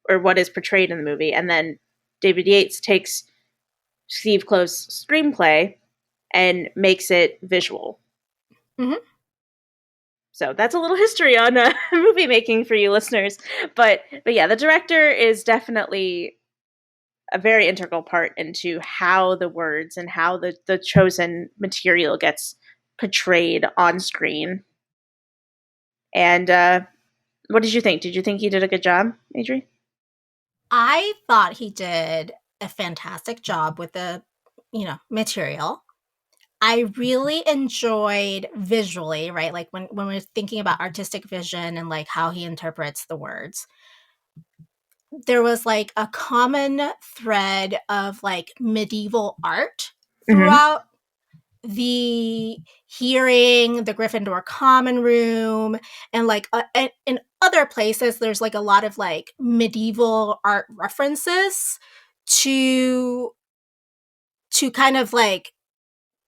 or what is portrayed in the movie, and then David Yates takes Steve Kloves' screenplay and makes it visual. Mm-hmm. So that's a little history on movie making for you listeners. But yeah, the director is definitely a very integral part into how the words and how the chosen material gets portrayed on screen. And what did you think? Did you think he did a good job, Adri? I thought he did a fantastic job with the, material. I really enjoyed visually, right? Like when we're thinking about artistic vision and like how he interprets the words, there was like a common thread of like medieval art throughout the hearing, the Gryffindor common room, and like in other places, there's like a lot of like medieval art references to kind of like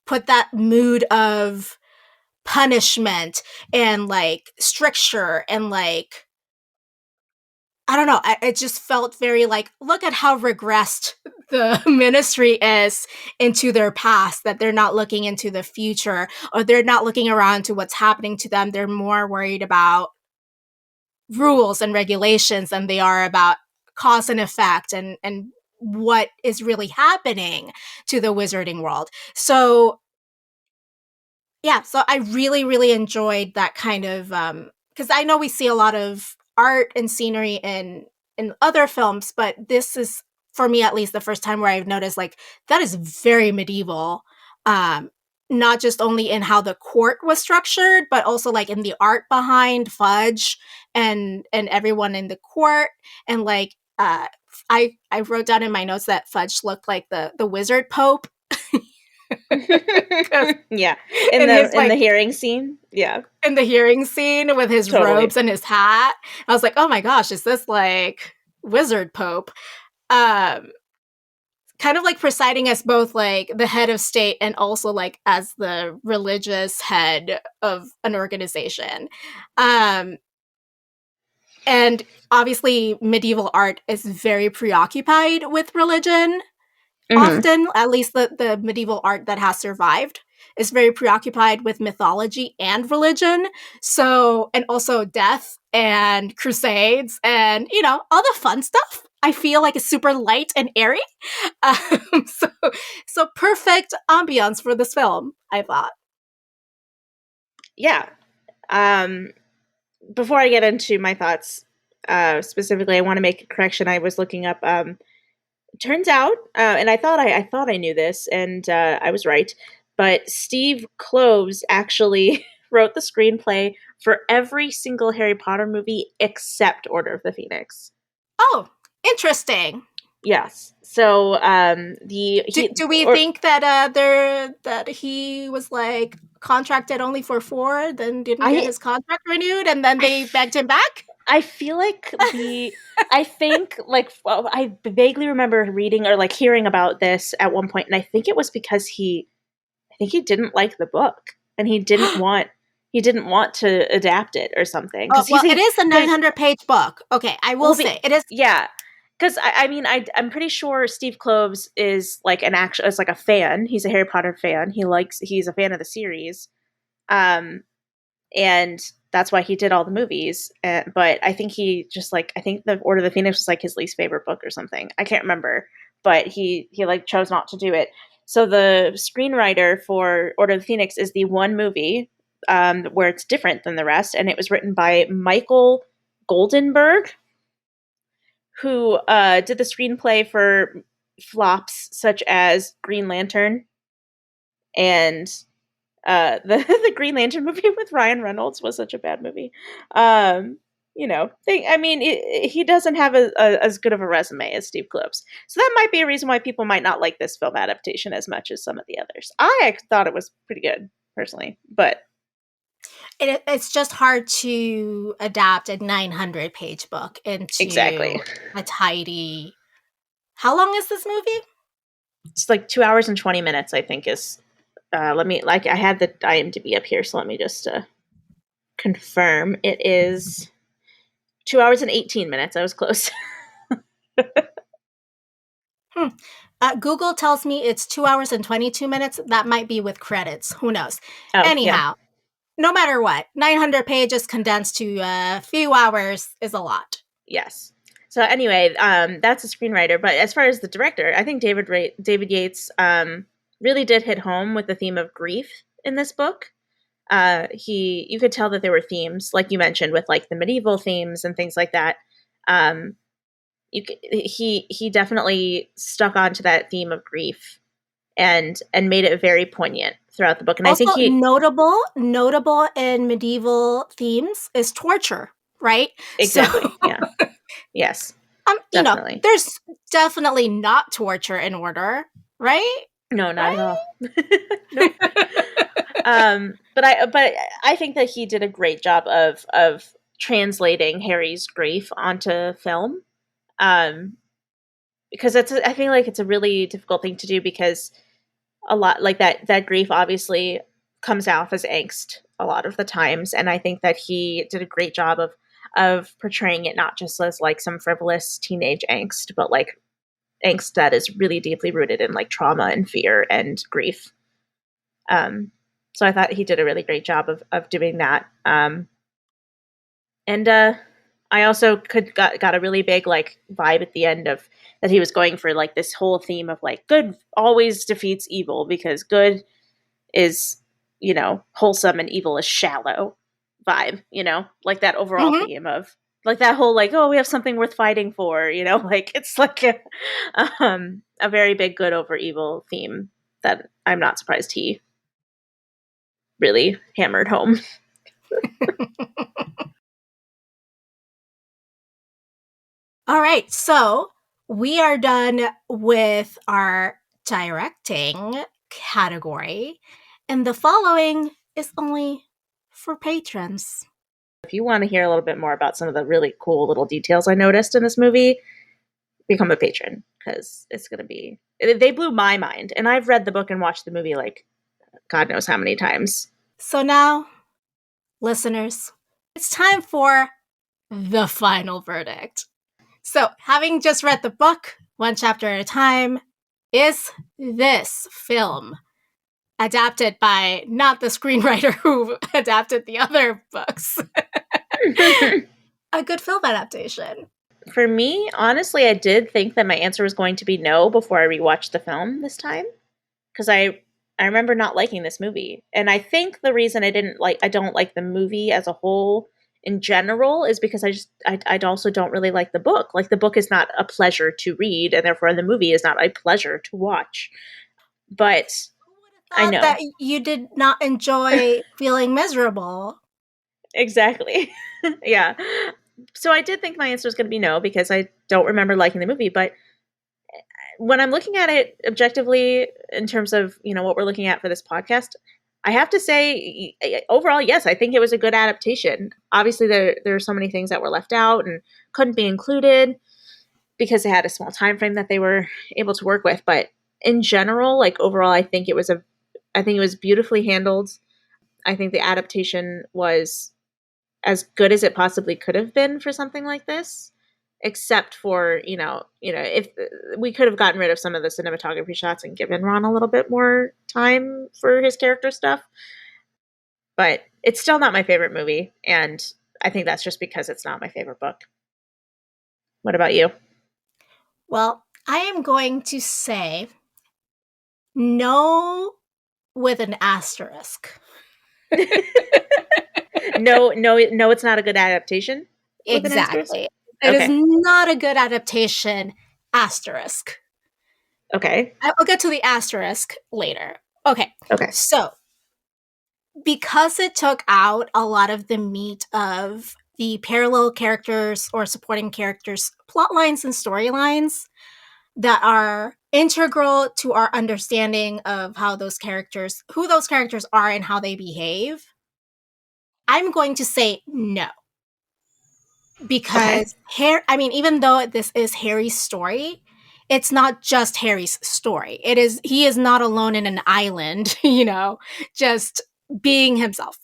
put that mood of punishment and like stricture and like, I don't know. It just felt very like, look at how regressed the ministry is into their past, that they're not looking into the future, or they're not looking around to what's happening to them. They're more worried about rules and regulations than they are about cause and effect and what is really happening to the wizarding world. So yeah, so I really, really enjoyed that kind of, because I know we see a lot of art and scenery in other films, but this is, for me at least, the first time where I've noticed like that is very medieval. Not just only in how the court was structured, but also like in the art behind Fudge and everyone in the court. And like I wrote down in my notes that Fudge looked like the wizard pope. Yeah, in the hearing scene. Yeah, in the hearing scene with his robes and his hat. I was like, oh my gosh, is this like Wizard Pope? Kind of like presiding as both like the head of state and also like as the religious head of an organization. And obviously medieval art is very preoccupied with religion. Often, at least the medieval art that has survived, is very preoccupied with mythology and religion. So, and also death and crusades and, all the fun stuff. I feel like it's super light and airy. So perfect ambiance for this film, I thought. Yeah. Before I get into my thoughts, specifically, I want to make a correction. I was looking up, turns out, and I thought I knew this, and I was right. But Steve Kloves actually wrote the screenplay for every single Harry Potter movie except Order of the Phoenix. Oh, interesting. Yes. So do we think that that he was like contracted only for 4, then didn't get his contract renewed, and then they begged him back? I feel like I think like I vaguely remember reading or like hearing about this at one point, and I think it was because I think he didn't like the book and he didn't want to adapt it or something. Well, it is a 900-page book. Okay, I will say it is. Yeah, because I'm pretty sure Steve Kloves is like is like a fan. He's a Harry Potter fan. He's a fan of the series, and that's why he did all the movies. But I think I think the Order of the Phoenix was like his least favorite book or something. I can't remember, but he like chose not to do it. So the screenwriter for Order of the Phoenix is the one movie where it's different than the rest, and it was written by Michael Goldenberg, who did the screenplay for flops such as Green Lantern and the Green Lantern movie with Ryan Reynolds was such a bad movie. He doesn't have as good of a resume as Steve Kloves. So that might be a reason why people might not like this film adaptation as much as some of the others. I thought it was pretty good, personally, but it's just hard to adapt a 900-page book into a tidy... How long is this movie? It's like 2 hours and 20 minutes, I think is... I had the IMDb up here, so let me just confirm. It is 2 hours and 18 minutes. I was close. Google tells me it's 2 hours and 22 minutes. That might be with credits. Who knows? Oh, anyhow, no matter what, 900 pages condensed to a few hours is a lot. Yes. So anyway, that's a screenwriter. But as far as the director, I think David Yates really did hit home with the theme of grief in this book. You could tell that there were themes, like you mentioned, with like the medieval themes and things like that. He definitely stuck onto that theme of grief and made it very poignant throughout the book. And also, I think notable in medieval themes is torture, right? Exactly. So, yeah. Yes. Definitely. There's definitely not torture in Order, right? No, not at all. Nope. But I think that he did a great job of translating Harry's grief onto film. Because I feel like it's a really difficult thing to do, because a lot like that grief obviously comes off as angst a lot of the times, and I think that he did a great job of portraying it not just as like some frivolous teenage angst, but like angst that is really deeply rooted in like trauma and fear and grief. So I thought he did a really great job of doing that. I also got a really big like vibe at the end of that he was going for like this whole theme of like good always defeats evil, because good is, wholesome and evil is shallow vibe, like that overall theme of like that whole like, oh, we have something worth fighting for, like it's like a very big good over evil theme that I'm not surprised he really hammered home. All right, so we are done with our directing category, and the following is only for patrons. If you want to hear a little bit more about some of the really cool little details I noticed in this movie, become a patron, because it's going to be... They blew my mind, and I've read the book and watched the movie like God knows how many times. So now, listeners, it's time for the final verdict. So, having just read the book, one chapter at a time, is this film adapted by not the screenwriter who adapted the other books a good film adaptation? For me, honestly, I did think that my answer was going to be no before I rewatched the film this time, because I remember not liking this movie, and I think the reason I don't like the movie as a whole in general is because I also don't really like the book. Like, the book is not a pleasure to read, and therefore the movie is not a pleasure to watch. But I know that you did not enjoy feeling miserable. Exactly. Yeah. So I did think my answer was going to be no, because I don't remember liking the movie. But when I'm looking at it objectively, in terms of, what we're looking at for this podcast, I have to say, overall, yes, I think it was a good adaptation. Obviously, there are so many things that were left out and couldn't be included because they had a small time frame that they were able to work with. But in general, like overall, I think it was beautifully handled. I think the adaptation was as good as it possibly could have been for something like this, except for, if we could have gotten rid of some of the cinematography shots and given Ron a little bit more time for his character stuff. But it's still not my favorite movie, and I think that's just because it's not my favorite book. What about you? Well, I am going to say no with an asterisk. No, it's not a good adaptation. with an asterisk? Exactly. It is not a good adaptation, asterisk. Okay. I'll get to the asterisk later. Okay. So, because it took out a lot of the meat of the parallel characters or supporting characters' plot lines and storylines that are integral to our understanding of who those characters are and how they behave, I'm going to say no. Because even though this is Harry's story, it's not just Harry's story. He is not alone in an island, just being himself.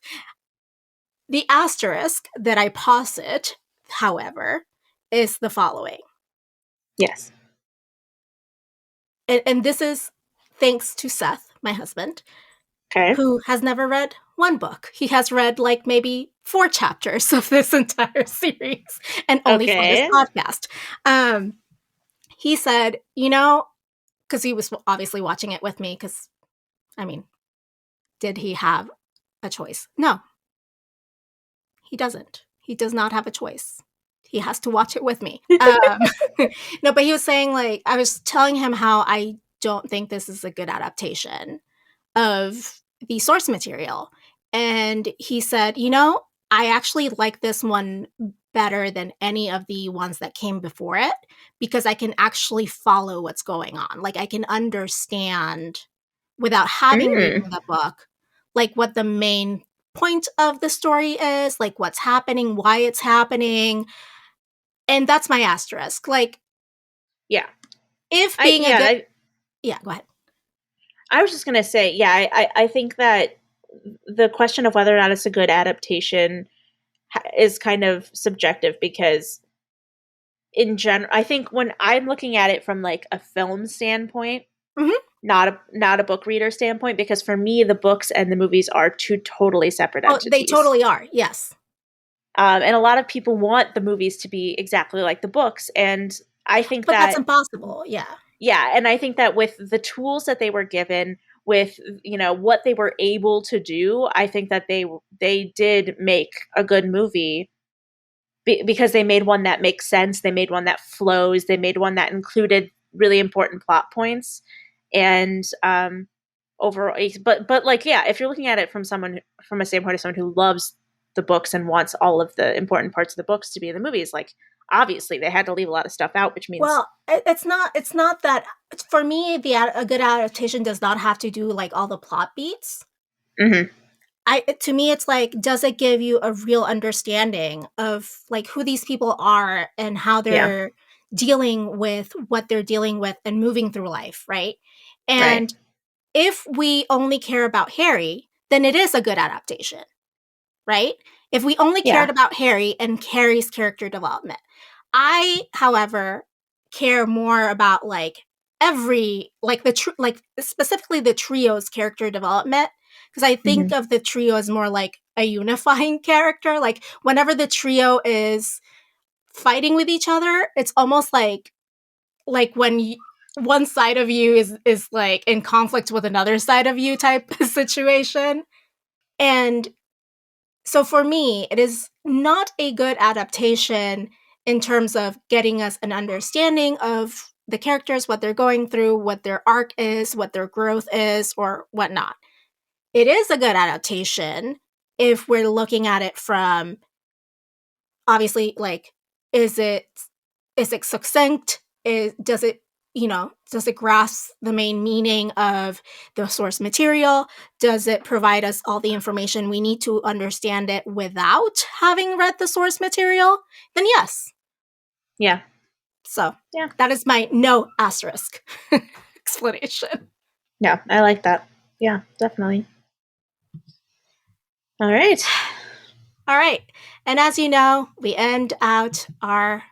The asterisk that I posit, however, is the following. Yes. And this is thanks to Seth, my husband, who has never read one book. He has read like maybe 4 chapters of this entire series, and only for this podcast. He said, because he was obviously watching it with me, because, did he have a choice? No. He doesn't. He does not have a choice. He has to watch it with me. No, but he was saying, like, I was telling him how I don't think this is a good adaptation of the source material. And he said, I actually like this one better than any of the ones that came before it, because I can actually follow what's going on. Like, I can understand without having read the book, like what the main point of the story is, like what's happening, why it's happening. And that's my asterisk. Like, yeah. If being go ahead. I was just going to say, I think that the question of whether or not it's a good adaptation is kind of subjective, because in general, I think when I'm looking at it from like a film standpoint, not a book reader standpoint, because for me, the books and the movies are 2 totally separate entities. They totally are. Yes. And a lot of people want the movies to be exactly like the books. And I think that's impossible. Yeah. Yeah. And I think that with the tools that they were given, with, what they were able to do, I think that they did make a good movie, because they made one that makes sense. They made one that flows. They made one that included really important plot points. And overall, but like, yeah, if you're looking at it from a standpoint of someone who loves the books and wants all of the important parts of the books to be in the movies, like, obviously they had to leave a lot of stuff out, which means, well, it's not that for me, a good adaptation does not have to do like all the plot beats. To me, it's like, does it give you a real understanding of like who these people are and how they're dealing with what they're dealing with and moving through life, right? And if we only care about Harry, then it is a good adaptation, right? If we only cared about Harry and Harry's character development. I, however, care more about like specifically the trio's character development, because I think of the trio as more like a unifying character. Like, whenever the trio is fighting with each other, it's almost like when one side of you is like in conflict with another side of you type situation. And so for me, it is not a good adaptation in terms of getting us an understanding of the characters, what they're going through, what their arc is, what their growth is, or whatnot. It is a good adaptation if we're looking at it from, obviously, like, is it succinct? Does it grasp the main meaning of the source material? Does it provide us all the information we need to understand it without having read the source material? Then yes. Yeah. So that is my no asterisk explanation. Yeah, I like that. Yeah, definitely. All right. All right. And as you know, we end out our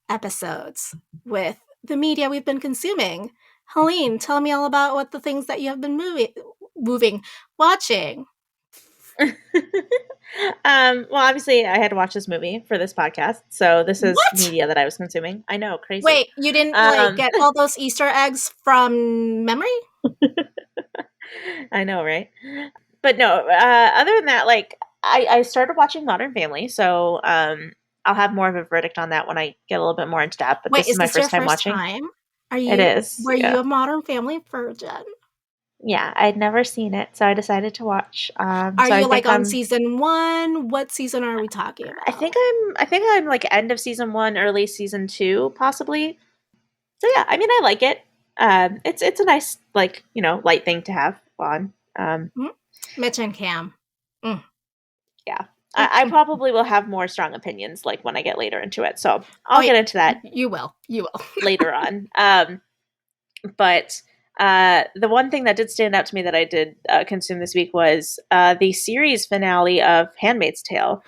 episodes with the media we've been consuming. Helene, tell me all about what the things that you have been watching. Well, obviously, I had to watch this movie for this podcast, so this is media that I was consuming. I know, crazy. Wait, you didn't get all those Easter eggs from memory? I know, right? But no, other than that, like, I started watching Modern Family, so I'll have more of a verdict on that when I get a little bit more into depth. But Wait, this is my first time watching. Are It you? is. Were you a Modern Family virgin? Yeah, I'd never seen it, so I decided to watch. Are so you I think on season 1? What season are we talking about? I think I'm like end of season 1, early season 2, possibly. So yeah, I mean, I like it. It's a nice, like, light thing to have on. Mitch and Cam. Yeah. I probably will have more strong opinions like when I get later into it. So I'll get into that. You will. Later on. But the one thing that did stand out to me that I did consume this week was the series finale of Handmaid's Tale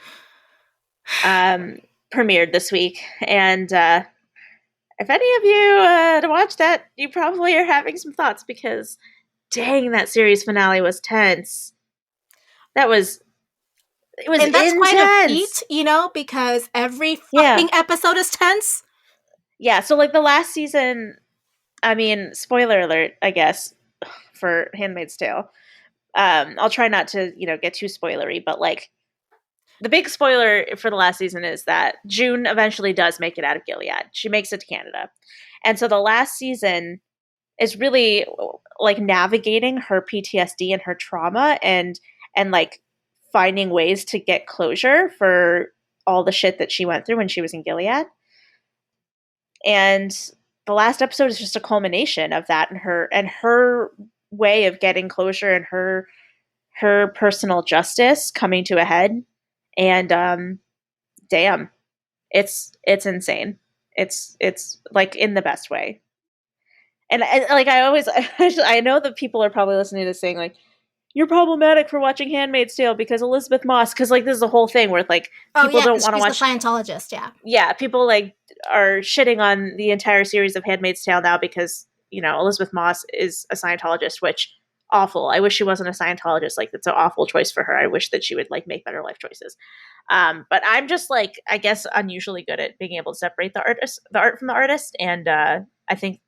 premiered this week. And if any of you to watch that, you probably are having some thoughts because dang, that series finale was tense. It was and that's intense. Quite a feat, because every fucking episode is tense. Yeah, so like the last season, I mean, spoiler alert, I guess, for Handmaid's Tale. I'll try not to, get too spoilery, but like the big spoiler for the last season is that June eventually does make it out of Gilead. She makes it to Canada. And so the last season is really like navigating her PTSD and her trauma and like finding ways to get closure for all the shit that she went through when she was in Gilead. And the last episode is just a culmination of that and her way of getting closure and her personal justice coming to a head. And damn, it's insane. It's like in the best way. And like I always, I know that people are probably listening to this saying like, you're problematic for watching Handmaid's Tale because Elizabeth Moss, because like this is a whole thing where like people don't want to watch. She's a Scientologist, yeah. Yeah, people like are shitting on the entire series of Handmaid's Tale now because Elizabeth Moss is a Scientologist, which awful. I wish she wasn't a Scientologist. Like it's an awful choice for her. I wish that she would like make better life choices. But I'm just like I guess unusually good at being able to separate the art from the artist, and I think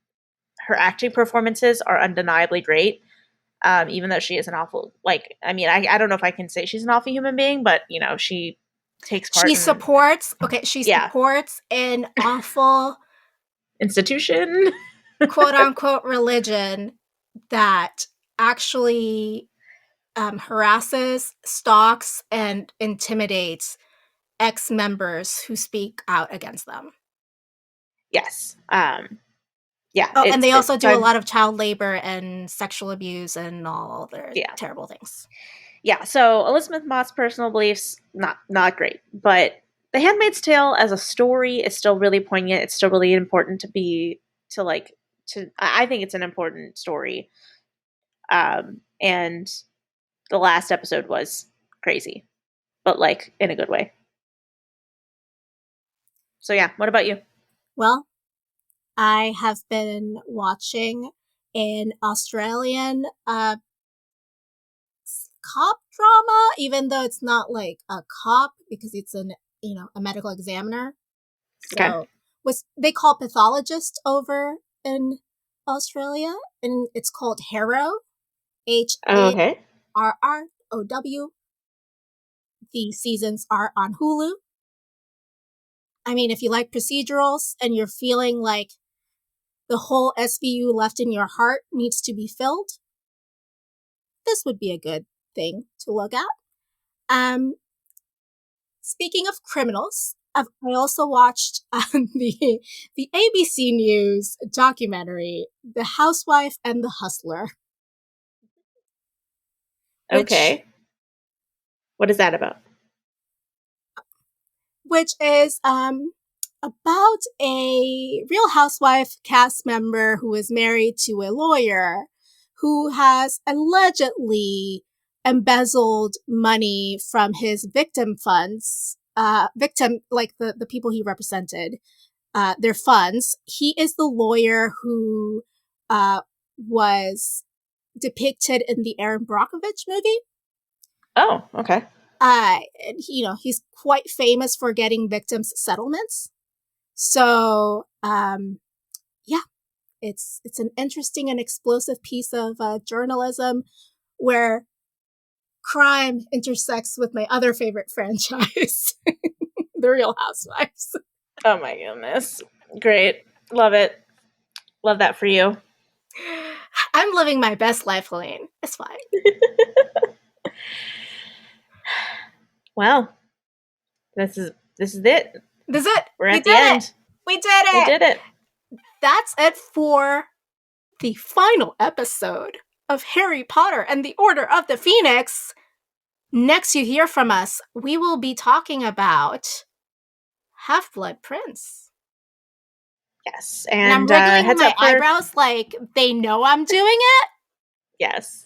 her acting performances are undeniably great. Even though she is an awful, like, I mean, I don't know if I can say she's an awful human being, but she takes part. She supports an awful institution, quote unquote religion that actually harasses, stalks, and intimidates ex-members who speak out against them. Yes. Yeah. Oh, and they also do a lot of child labor and sexual abuse and all other terrible things. Yeah. So Elizabeth Moss' personal beliefs, not great. But The Handmaid's Tale as a story is still really poignant. It's still really important I think it's an important story. And the last episode was crazy, but like in a good way. So yeah, what about you? Well, I have been watching an Australian cop drama, even though it's not like a cop because it's a medical examiner. So they call pathologist over in Australia, and it's called Harrow, HARROW. The seasons are on Hulu. I mean, if you like procedurals and you're feeling like the whole SVU left in your heart needs to be filled, this would be a good thing to look at. Speaking of criminals, I also watched the ABC News documentary, The Housewife and the Hustler. Okay. What is that about? Which is about a Real Housewife cast member who is married to a lawyer who has allegedly embezzled money from his victim funds, like the people he represented, their funds. He is the lawyer who was depicted in the Aaron Brockovich movie. Oh, okay. And, he's quite famous for getting victims settlements. So, it's an interesting and explosive piece of journalism where crime intersects with my other favorite franchise. The Real Housewives. Oh my goodness. Great. Love it. Love that for you. I'm living my best life, Helene. It's fine. Well, this is it. This is it. We're at the end. We did it. We did it. That's it for the final episode of Harry Potter and the Order of the Phoenix. Next you hear from us, we will be talking about Half-Blood Prince. Yes. And I'm wriggling my eyebrows like they know I'm doing it. Yes.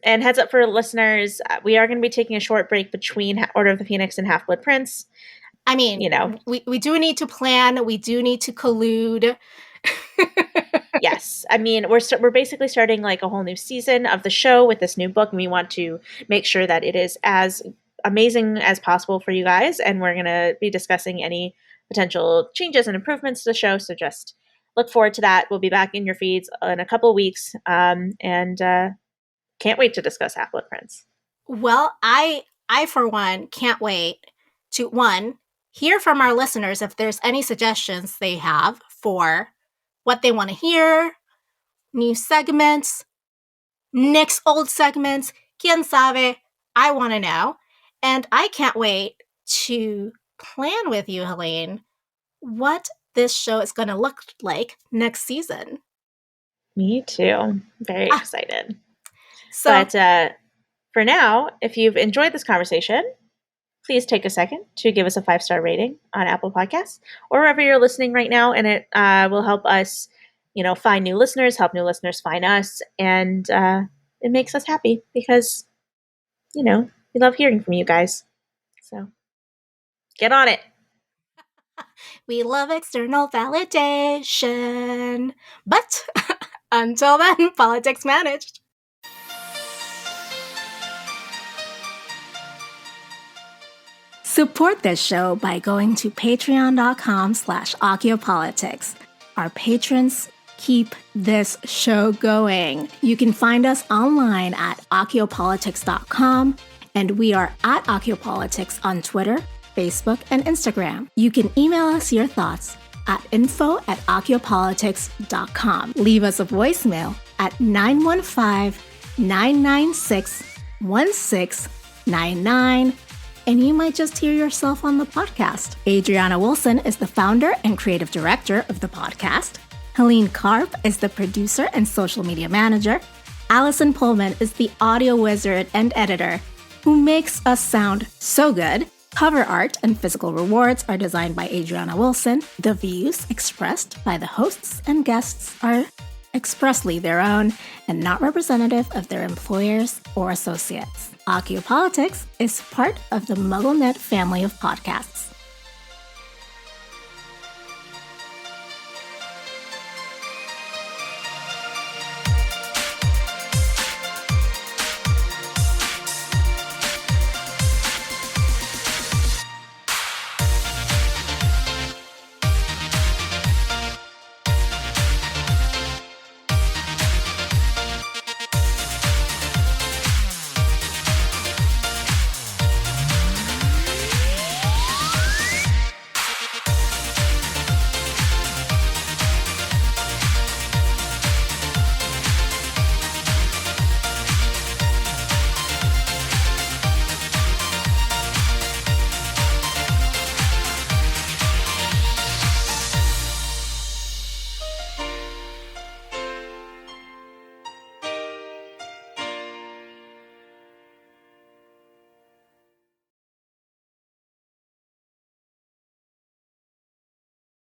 And heads up for listeners, we are going to be taking a short break between Order of the Phoenix and Half-Blood Prince. I mean, we do need to plan. We do need to collude. Yes. I mean, we're basically starting like a whole new season of the show with this new book, and we want to make sure that it is as amazing as possible for you guys. And we're going to be discussing any potential changes and improvements to the show. So just look forward to that. We'll be back in your feeds in a couple of weeks. And can't wait to discuss Half-Blood Prince. Well, I for one, can't wait to, hear from our listeners if there's any suggestions they have for what they want to hear, new segments, next old segments, quien sabe, I want to know. And I can't wait to plan with you, Helene, what this show is going to look like next season. Me too. Very excited. But for now, if you've enjoyed this conversation, please take a second to give us a 5-star rating on Apple Podcasts or wherever you're listening right now. And it will help us, find new listeners, help new listeners find us. And it makes us happy because, we love hearing from you guys. So get on it. We love external validation. But until then, politics managed. Support this show by going to patreon.com/Akiopolitics. Our patrons keep this show going. You can find us online at akiopolitics.com, and we are at Akiopolitics on Twitter, Facebook, and Instagram. You can email us your thoughts at info@akiopolitics.com. Leave us a voicemail at 915-996-1699. And you might just hear yourself on the podcast. Adriana Wilson is the founder and creative director of the podcast. Helene Karp is the producer and social media manager. Allison Pullman is the audio wizard and editor who makes us sound so good. Cover art and physical rewards are designed by Adriana Wilson. The views expressed by the hosts and guests are expressly their own and not representative of their employers or associates. Akiopolitics is part of the MuggleNet family of podcasts.